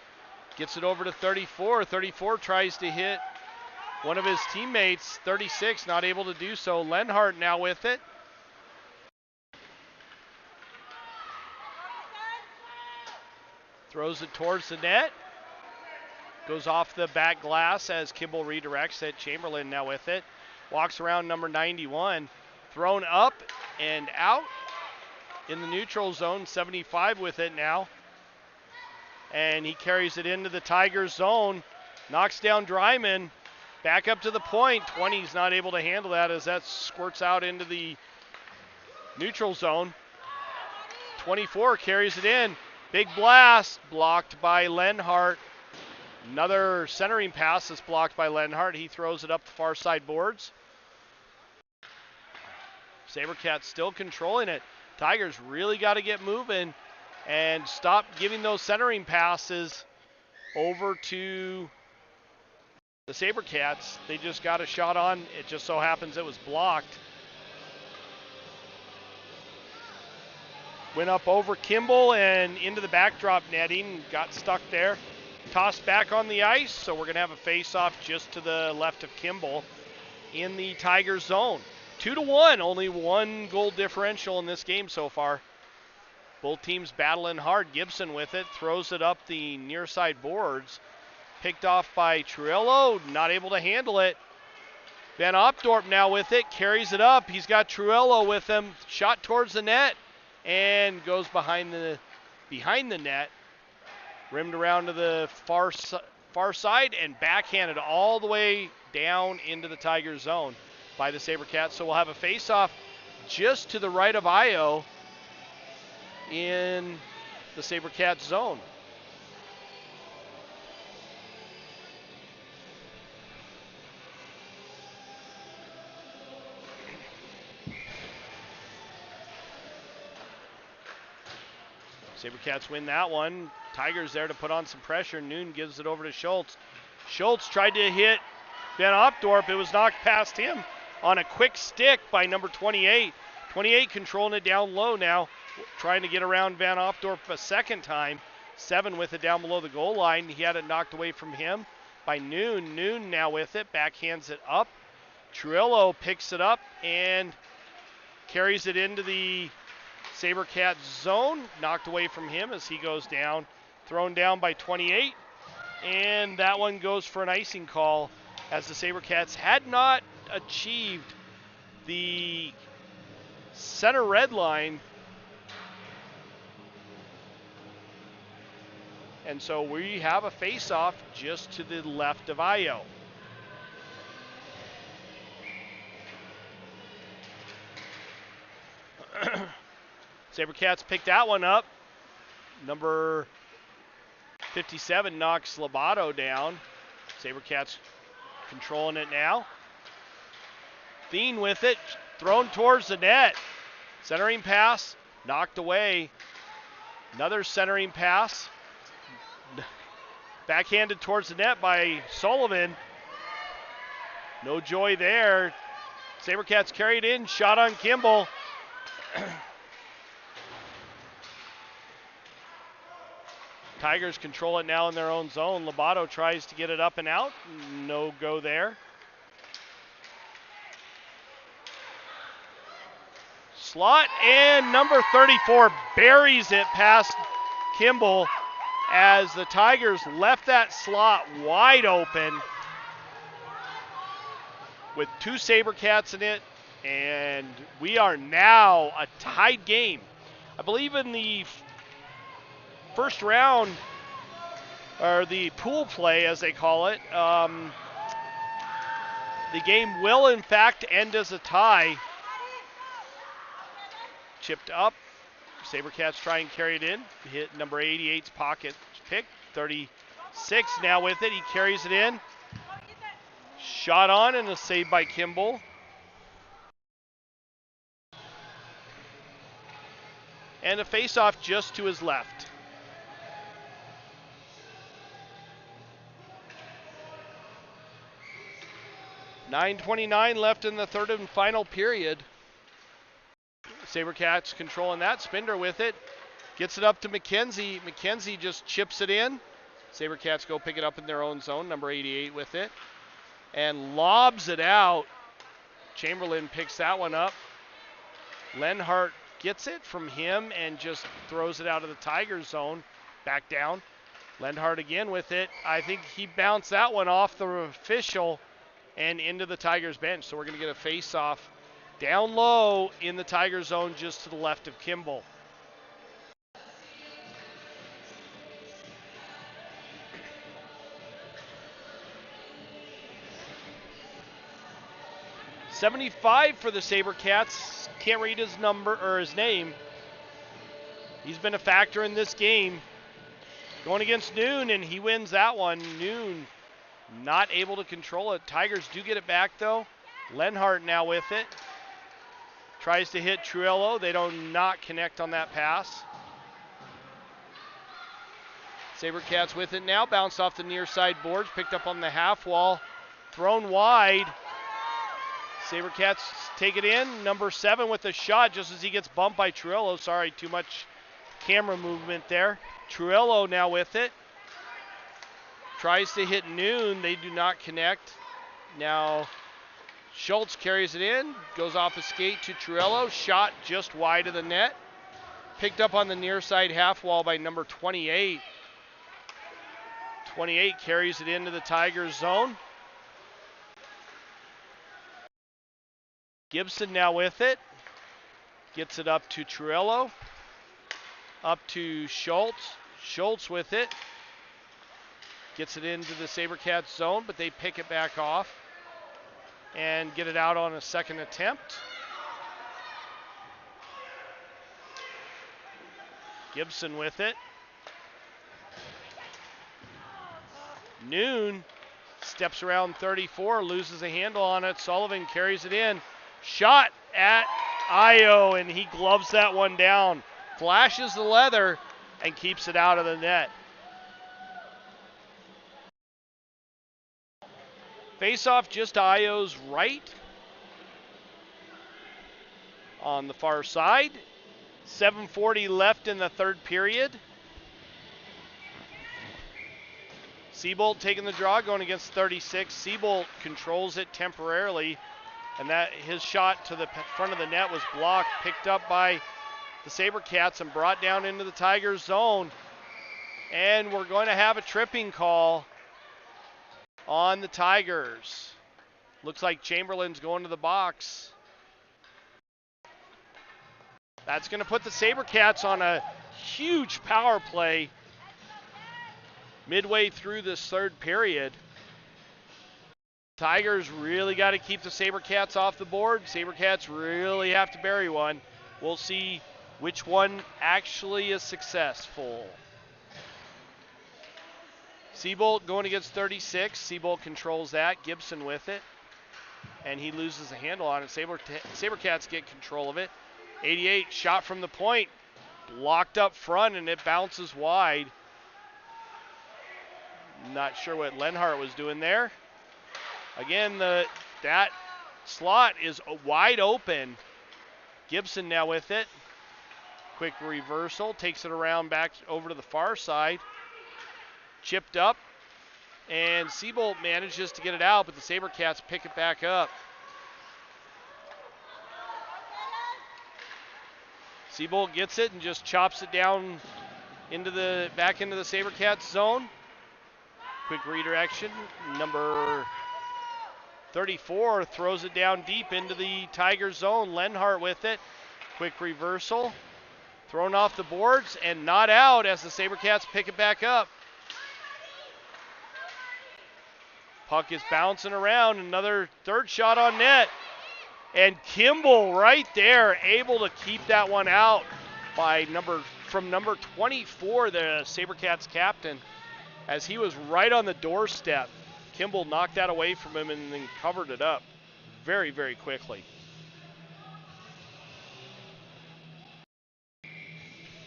Speaker 1: gets it over to 34. 34 tries to hit one of his teammates, 36, not able to do so. Lenhart now with it. Throws it towards the net. Goes off the back glass as Kimball redirects it. Chamberlain now with it. Walks around number 91. Thrown up and out in the neutral zone. 75 with it now. And he carries it into the Tigers zone. Knocks down Dryman. Back up to the point. 20's not able to handle that as that squirts out into the neutral zone. 24 carries it in. Big blast. Blocked by Lenhart. Another centering pass is blocked by Lenhart. He throws it up the far side boards. Sabercats still controlling it. Tigers really got to get moving and stop giving those centering passes over to the Sabercats. They just got a shot on. It just so happens it was blocked. Went up over Kimball and into the backdrop netting. Got stuck there. Tossed back on the ice, so we're going to have a face-off just to the left of Kimball in the Tigers zone. 2-1, only one goal differential in this game so far. Both teams battling hard. Gibson with it, throws it up the near side boards. Picked off by Truello, not able to handle it. Van Opdorp now with it, carries it up. He's got Truello with him, shot towards the net, and goes behind the net. Rimmed around to the far side and backhanded all the way down into the Tigers zone by the Sabercats. So we'll have a face-off just to the right of Io in the Sabercats zone. Sabercats win that one. Tigers there to put on some pressure. Noon gives it over to Schultz. Schultz tried to hit Van Opdorp. It was knocked past him on a quick stick by number 28. 28 controlling it down low now, trying to get around Van Opdorp a second time. 7 with it down below the goal line. He had it knocked away from him by Noon. Noon now with it, backhands it up. Truello picks it up and carries it into the Sabercats zone, knocked away from him as he goes down. Thrown down by 28, and that one goes for an icing call as the Sabercats had not achieved the center red line. And so we have a face-off just to the left of Io. Sabercats picked that one up. Number 57 knocks Lobato down. Sabercats controlling it now. Thien with it, thrown towards the net. Centering pass, knocked away. Another centering pass. Backhanded towards the net by Sullivan. No joy there. Sabercats carried in, shot on Kimball. Tigers control it now in their own zone. Lobato tries to get it up and out. No go there. Slot, and number 34 buries it past Kimball as the Tigers left that slot wide open with 2 Sabercats in it, and we are now a tied game. I believe in the first round, or the pool play as they call it, the game will in fact end as a tie. Chipped up. Sabercats try and carry it in. Hit number 88's pocket pick. 36 now with it. He carries it in. Shot on and a save by Kimball. And a face-off just to his left. 9:29 left in the third and final period. Sabercats controlling that. Spindler with it. Gets it up to McKenzie. McKenzie just chips it in. Sabercats go pick it up in their own zone. Number 88 with it. And lobs it out. Chamberlain picks that one up. Lenhart gets it from him and just throws it out of the Tigers zone. Back down. Lenhart again with it. I think he bounced that one off the official and into the Tigers bench. So we're going to get a face-off down low in the Tiger zone just to the left of Kimball. .75 for the Sabercats. Can't read his number or his name. He's been a factor in this game. Going against Noon, and he wins that one. Noon not able to control it. Tigers do get it back, though. Lenhart now with it. Tries to hit Truello. They do not connect on that pass. Sabercats with it now. Bounced off the near side boards. Picked up on the half wall. Thrown wide. Sabercats take it in. Number 7 with a shot just as he gets bumped by Truello. Sorry, too much camera movement there. Truello now with it. Tries to hit Noon. They do not connect. Now Schultz carries it in. Goes off a skate to Truello. Shot just wide of the net. Picked up on the near side half wall by number 28. 28 carries it into the Tigers zone. Gibson now with it. Gets it up to Truello. Up to Schultz. Schultz with it. Gets it into the Sabercats zone, but they pick it back off and get it out on a second attempt. Gibson with it. Noon steps around 34, loses a handle on it. Sullivan carries it in. Shot at Io, and he gloves that one down. Flashes the leather and keeps it out of the net. Face-off just to Io's right. On the far side. 7:40 left in the third period. Seabolt taking the draw, going against 36. Seabolt controls it temporarily, and that his shot to the front of the net was blocked, picked up by the Sabercats and brought down into the Tigers zone. And we're going to have a tripping call on the Tigers. Looks like Chamberlain's going to the box. That's going to put the Sabercats on a huge power play midway through this third period. Tigers really got to keep the Sabercats off the board. Sabercats really have to bury one. We'll see which one actually is successful. Seabolt going against 36. Seabolt controls that. Gibson with it. And he loses a handle on it. Sabercats get control of it. 88 shot from the point. Blocked up front, and it bounces wide. Not sure what Lenhart was doing there. Again, that slot is wide open. Gibson now with it. Quick reversal. Takes it around back over to the far side. Chipped up. And Seabolt manages to get it out, but the Sabercats pick it back up. Seabolt gets it and just chops it down back into the Sabercats zone. Quick redirection. Number 34 throws it down deep into the Tiger zone. Lenhart with it. Quick reversal. Thrown off the boards and not out as the Sabercats pick it back up. Puck is bouncing around. Another third shot on net. And Kimball right there able to keep that one out from number 24, the Sabercats captain, as he was right on the doorstep. Kimball knocked that away from him and then covered it up very, very quickly.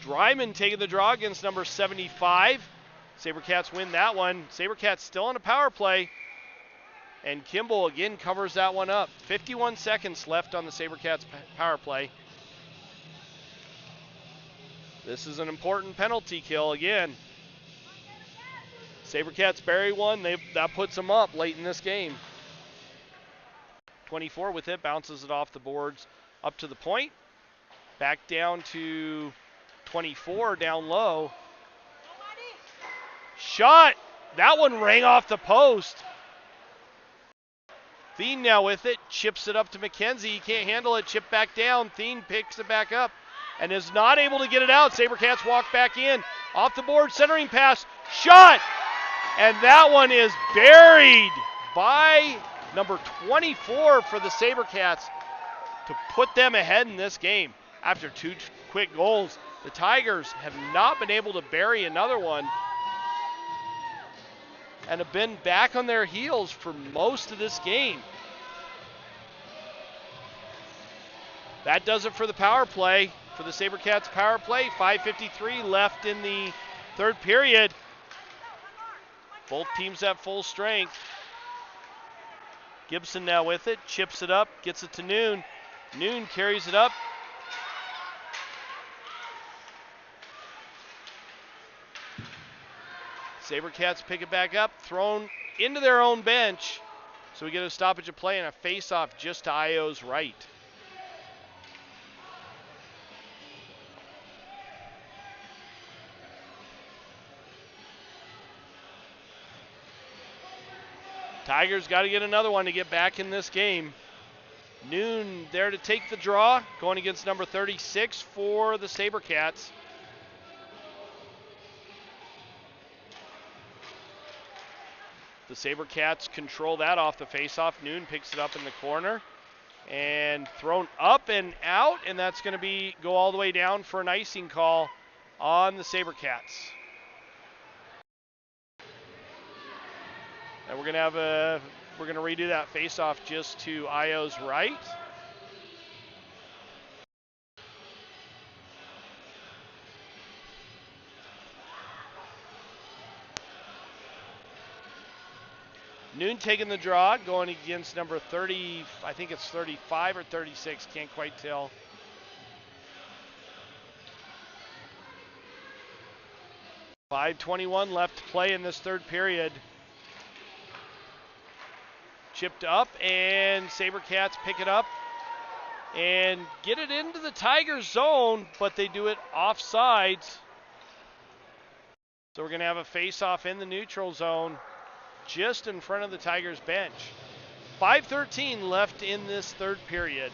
Speaker 1: Dryman taking the draw against number 75. Sabercats win that one. Sabercats still on a power play. And Kimball again covers that one up. 51 seconds left on the Sabercats power play. This is an important penalty kill again. Sabercats bury one. That puts them up late in this game. 24 with it, bounces it off the boards up to the point. Back down to 24, down low. Shot! That one rang off the post. Thien now with it, chips it up to McKenzie. He can't handle it, chip back down. Thien picks it back up and is not able to get it out. Sabercats walk back in. Off the board, centering pass, shot! And that one is buried by number 24 for the Sabercats to put them ahead in this game. After two quick goals, the Tigers have not been able to bury another one and have been back on their heels for most of this game. That does it for the power play, for the Sabercats power play. 5:53 left in the third period. Both teams at full strength. Gibson now with it, chips it up, gets it to Noon. Noon carries it up. Sabercats pick it back up, thrown into their own bench. So we get a stoppage of play and a face-off just to Io's right. Tigers got to get another one to get back in this game. Noon there to take the draw, going against number 36 for the Sabercats. The Sabercats control that off the faceoff. Noon picks it up in the corner and thrown up and out, and that's going to go all the way down for an icing call on the Sabercats. And we're going to redo that faceoff just to Io's right. Noon taking the draw, going against number 30, I think it's 35 or 36, can't quite tell. .521 left to play in this third period. Chipped up, and Sabercats pick it up and get it into the Tigers zone, but they do it offsides. So we're going to have a face-off in the neutral zone, just in front of the Tigers bench. 5:13 left in this third period.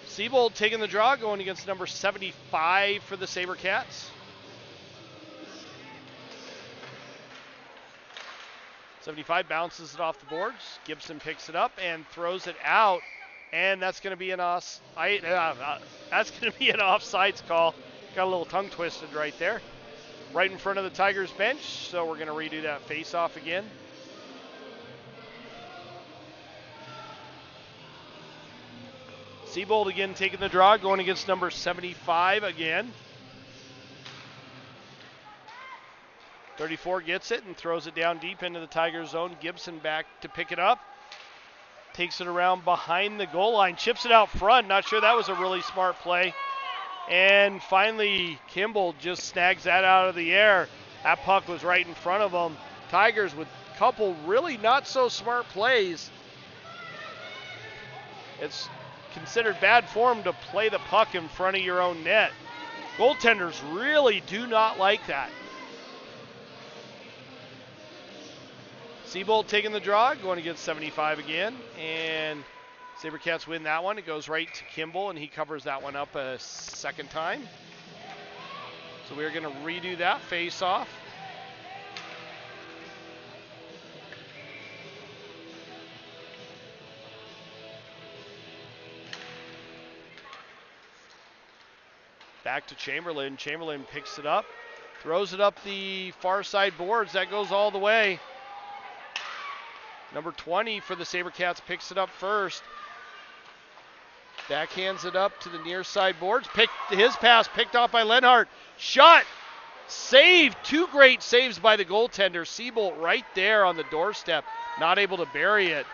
Speaker 1: Siebold taking the draw, going against number 75 for the Sabercats. 75 bounces it off the boards. Gibson picks it up and throws it out. And that's going to be an offsides call. Got a little tongue twisted right there. Right in front of the Tigers bench, so we're going to redo that face-off again. Siebold again taking the draw, going against number 75 again. 34 gets it and throws it down deep into the Tigers zone. Gibson back to pick it up. Takes it around behind the goal line, chips it out front. Not sure that was a really smart play. And finally, Kimball just snags that out of the air. That puck was right in front of him. Tigers with a couple really not so smart plays. It's considered bad form to play the puck in front of your own net. Goaltenders really do not like that. Siebold taking the draw, going against 75 again, and Sabercats win that one. It goes right to Kimball, and he covers that one up a second time. So we're going to redo that face-off. Back to Chamberlain. Chamberlain picks it up, throws it up the far side boards. That goes all the way. Number 20 for the Sabercats picks it up first. Backhands it up to the near side boards. His pass picked off by Lenhart. Shot. Save. Two great saves by the goaltender. Siebold right there on the doorstep. Not able to bury it.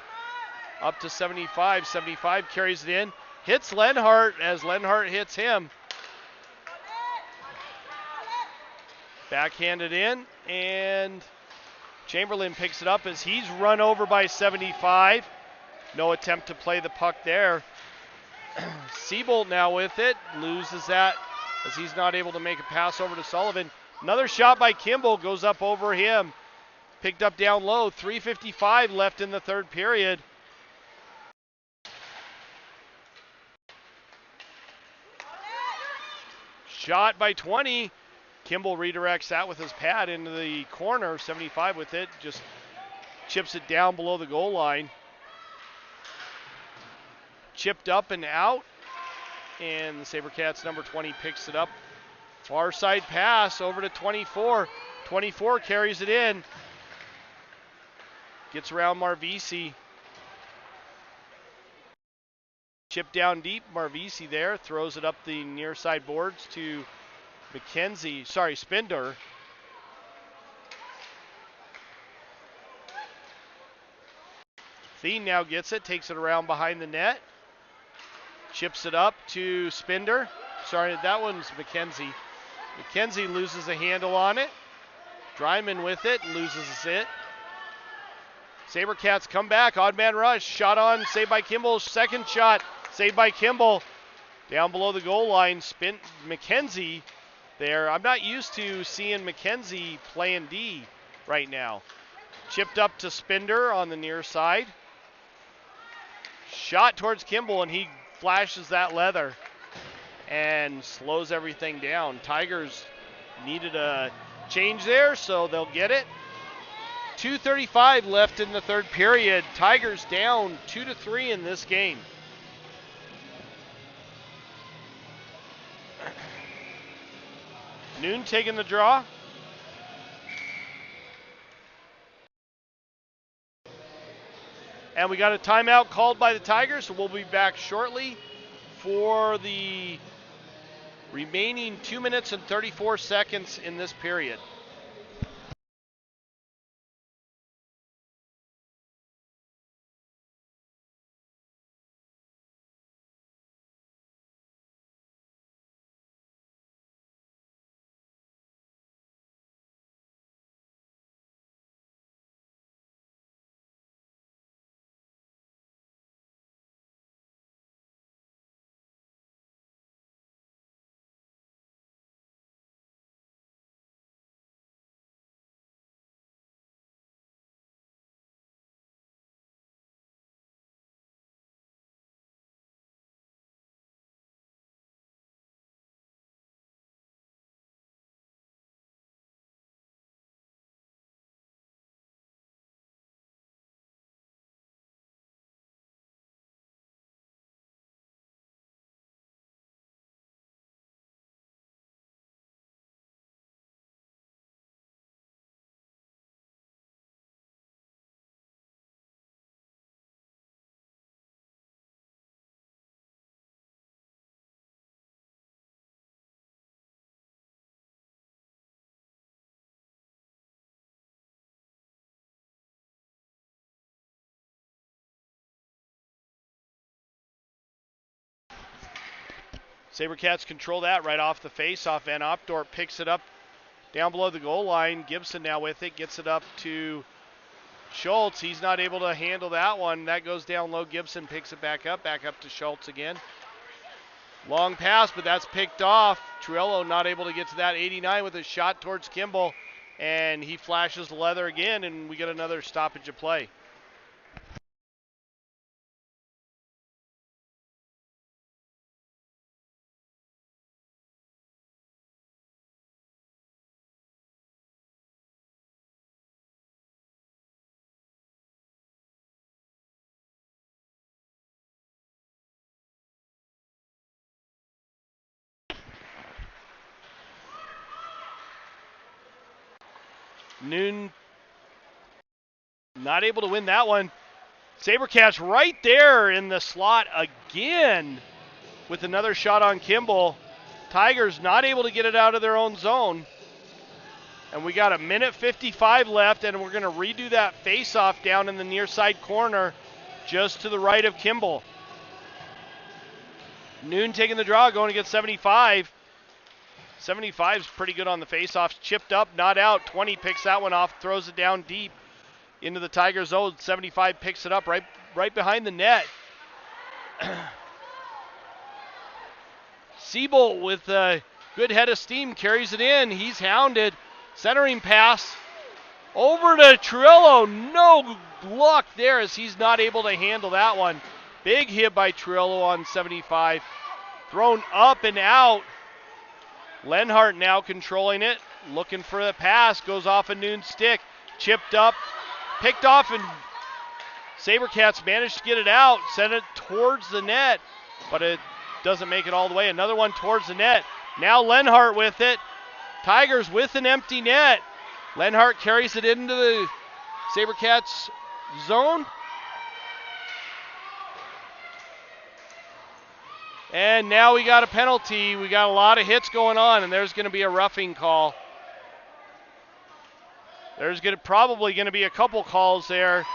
Speaker 1: Up to 75. 75 carries it in. Hits Lenhart as Lenhart hits him. Backhanded in, and Chamberlain picks it up as he's run over by 75. No attempt to play the puck there. Siebold now with it, loses that as he's not able to make a pass over to Sullivan. Another shot by Kimball goes up over him. Picked up down low, 3:55 left in the third period. Shot by 20. Kimball redirects that with his pad into the corner. 75 with it, just chips it down below the goal line. Chipped up and out, and the Sabercats number 20 picks it up. Far side pass over to 24. 24 carries it in. Gets around Marvisi. Chip down deep, Marvisi there, throws it up the near side boards to Spindor. Thien now gets it, takes it around behind the net. Chips it up to Spindor. Sorry, that one's McKenzie. McKenzie loses a handle on it. Dryman with it, loses it. Sabercats come back, odd man rush, shot on, saved by Kimball. Second shot, saved by Kimball. Down below the goal line, McKenzie there. I'm not used to seeing McKenzie playing D right now. Chipped up to Spindor on the near side. Shot towards Kimball, and he flashes that leather and slows everything down. Tigers needed a change there, so they'll get it. 2:35 left in the third period. Tigers down 2-3 in this game. Noon taking the draw. And we got a timeout called by the Tigers, so we'll be back shortly for the remaining 2 minutes and 34 seconds in this period. Sabercats control that right off the face-off. Van Opdorp picks it up down below the goal line. Gibson now with it, gets it up to Schultz. He's not able to handle that one. That goes down low. Gibson picks it back up to Schultz again. Long pass, but that's picked off. Truello not able to get to that. 89 with a shot towards Kimball, and he flashes the leather again, and we get another stoppage of play. Noon not able to win that one. Sabercats right there in the slot again. with another shot on Kimball. Tigers not able to get it out of their own zone. And we got a minute 55 left, and we're going to redo that face-off down in the near side corner just to the right of Kimball. Noon taking the draw, going to get 75. 75 is pretty good on the face-offs. Chipped up, not out. 20 picks that one off, throws it down deep into the Tiger zone. 75 picks it up right behind the net. Siebold with a good head of steam carries it in. He's hounded. Centering pass over to Trillo. No luck there as he's not able to handle that one. Big hit by Trillo on 75. Thrown up and out. Lenhart now controlling it. Looking for the pass. Goes off a Noon's stick. Chipped up. Picked off, and Sabercats managed to get it out. Sent it towards the net. But it doesn't make it all the way. Another one towards the net. Now Lenhart with it. Tigers with an empty net. Lenhart carries it into the Sabercats zone. And now we got a penalty. We got a lot of hits going on, and there's going to be a roughing call. There's probably going to be a couple calls there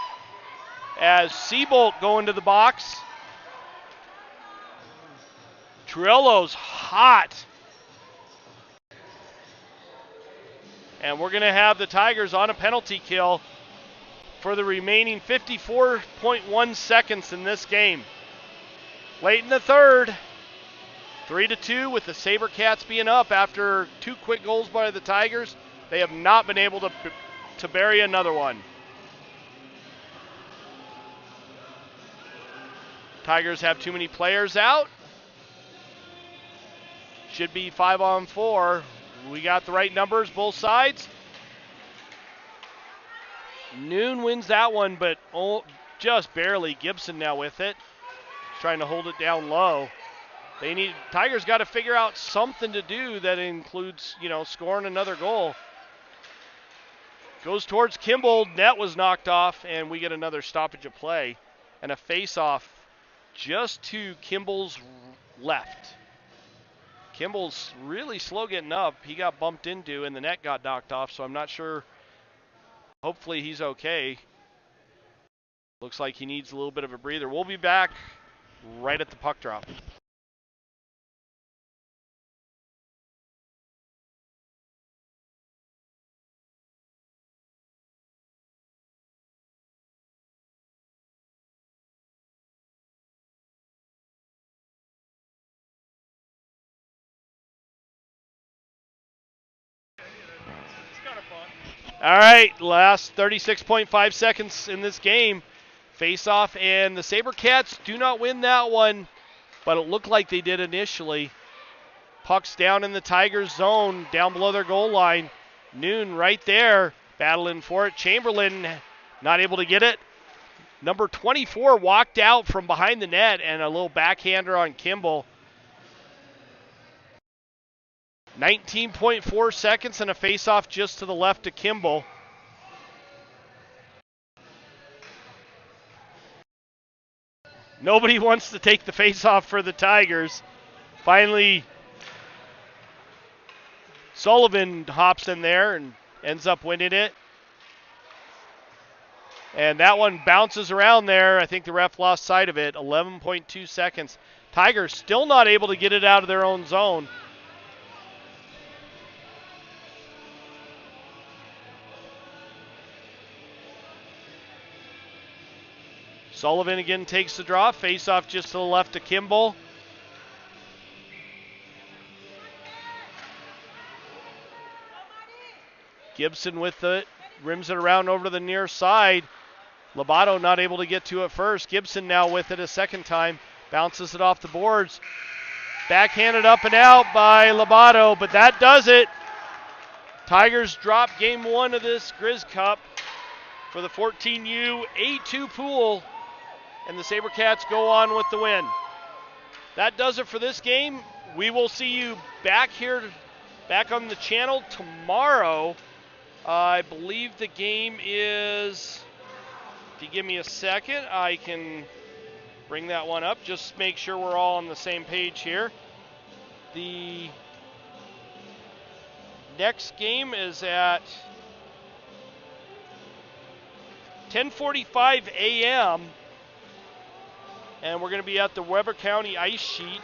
Speaker 1: as Siebold going to the box. Trillo's hot. And we're going to have the Tigers on a penalty kill for the remaining 54.1 seconds in this game. Late in the third, 3-2 with the Sabercats being up after 2 quick goals by the Tigers. They have not been able to bury another one. Tigers have too many players out. Should be 5-on-4. We got the right numbers, both sides. Noon wins that one, but just barely. Gibson now with it. Trying to hold it down low. Tigers got to figure out something to do that includes, scoring another goal. Goes towards Kimball. Net was knocked off, and we get another stoppage of play. And a face-off just to Kimball's left. Kimball's really slow getting up. He got bumped into, and the net got knocked off, so I'm not sure. Hopefully he's okay. Looks like he needs a little bit of a breather. We'll be back right at the puck drop. All right, last 36.5 seconds in this game. Face-off, and the Sabercats do not win that one, but it looked like they did initially. Puck's down in the Tigers' zone, down below their goal line. Noon right there, battling for it. Chamberlain not able to get it. Number 24 walked out from behind the net, and a little backhander on Kimball. 19.4 seconds and a face-off just to the left of Kimball. Nobody wants to take the face-off for the Tigers. Finally, Sullivan hops in there and ends up winning it. And that one bounces around there. I think the ref lost sight of it. 11.2 seconds. Tigers still not able to get it out of their own zone. Sullivan again takes the draw. Face-off just to the left of Kimball. Gibson with it. Rims it around over to the near side. Lobato not able to get to it first. Gibson now with it a second time. Bounces it off the boards. Backhanded up and out by Lobato, but that does it. Tigers drop game 1 of this Grizz Cup for the 14U A2 pool. And the Sabercats go on with the win. That does it for this game. We will see you back on the channel tomorrow. I believe the game is, if you give me a second, I can bring that one up. Just make sure we're all on the same page here. The next game is at 10:45 a.m. and we're going to be at the Weber County Ice Sheet.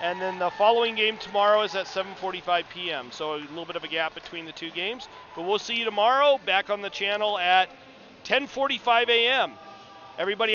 Speaker 1: And then the following game tomorrow is at 7:45 p.m. So a little bit of a gap between the two games. But we'll see you tomorrow back on the channel at 10:45 a.m. Everybody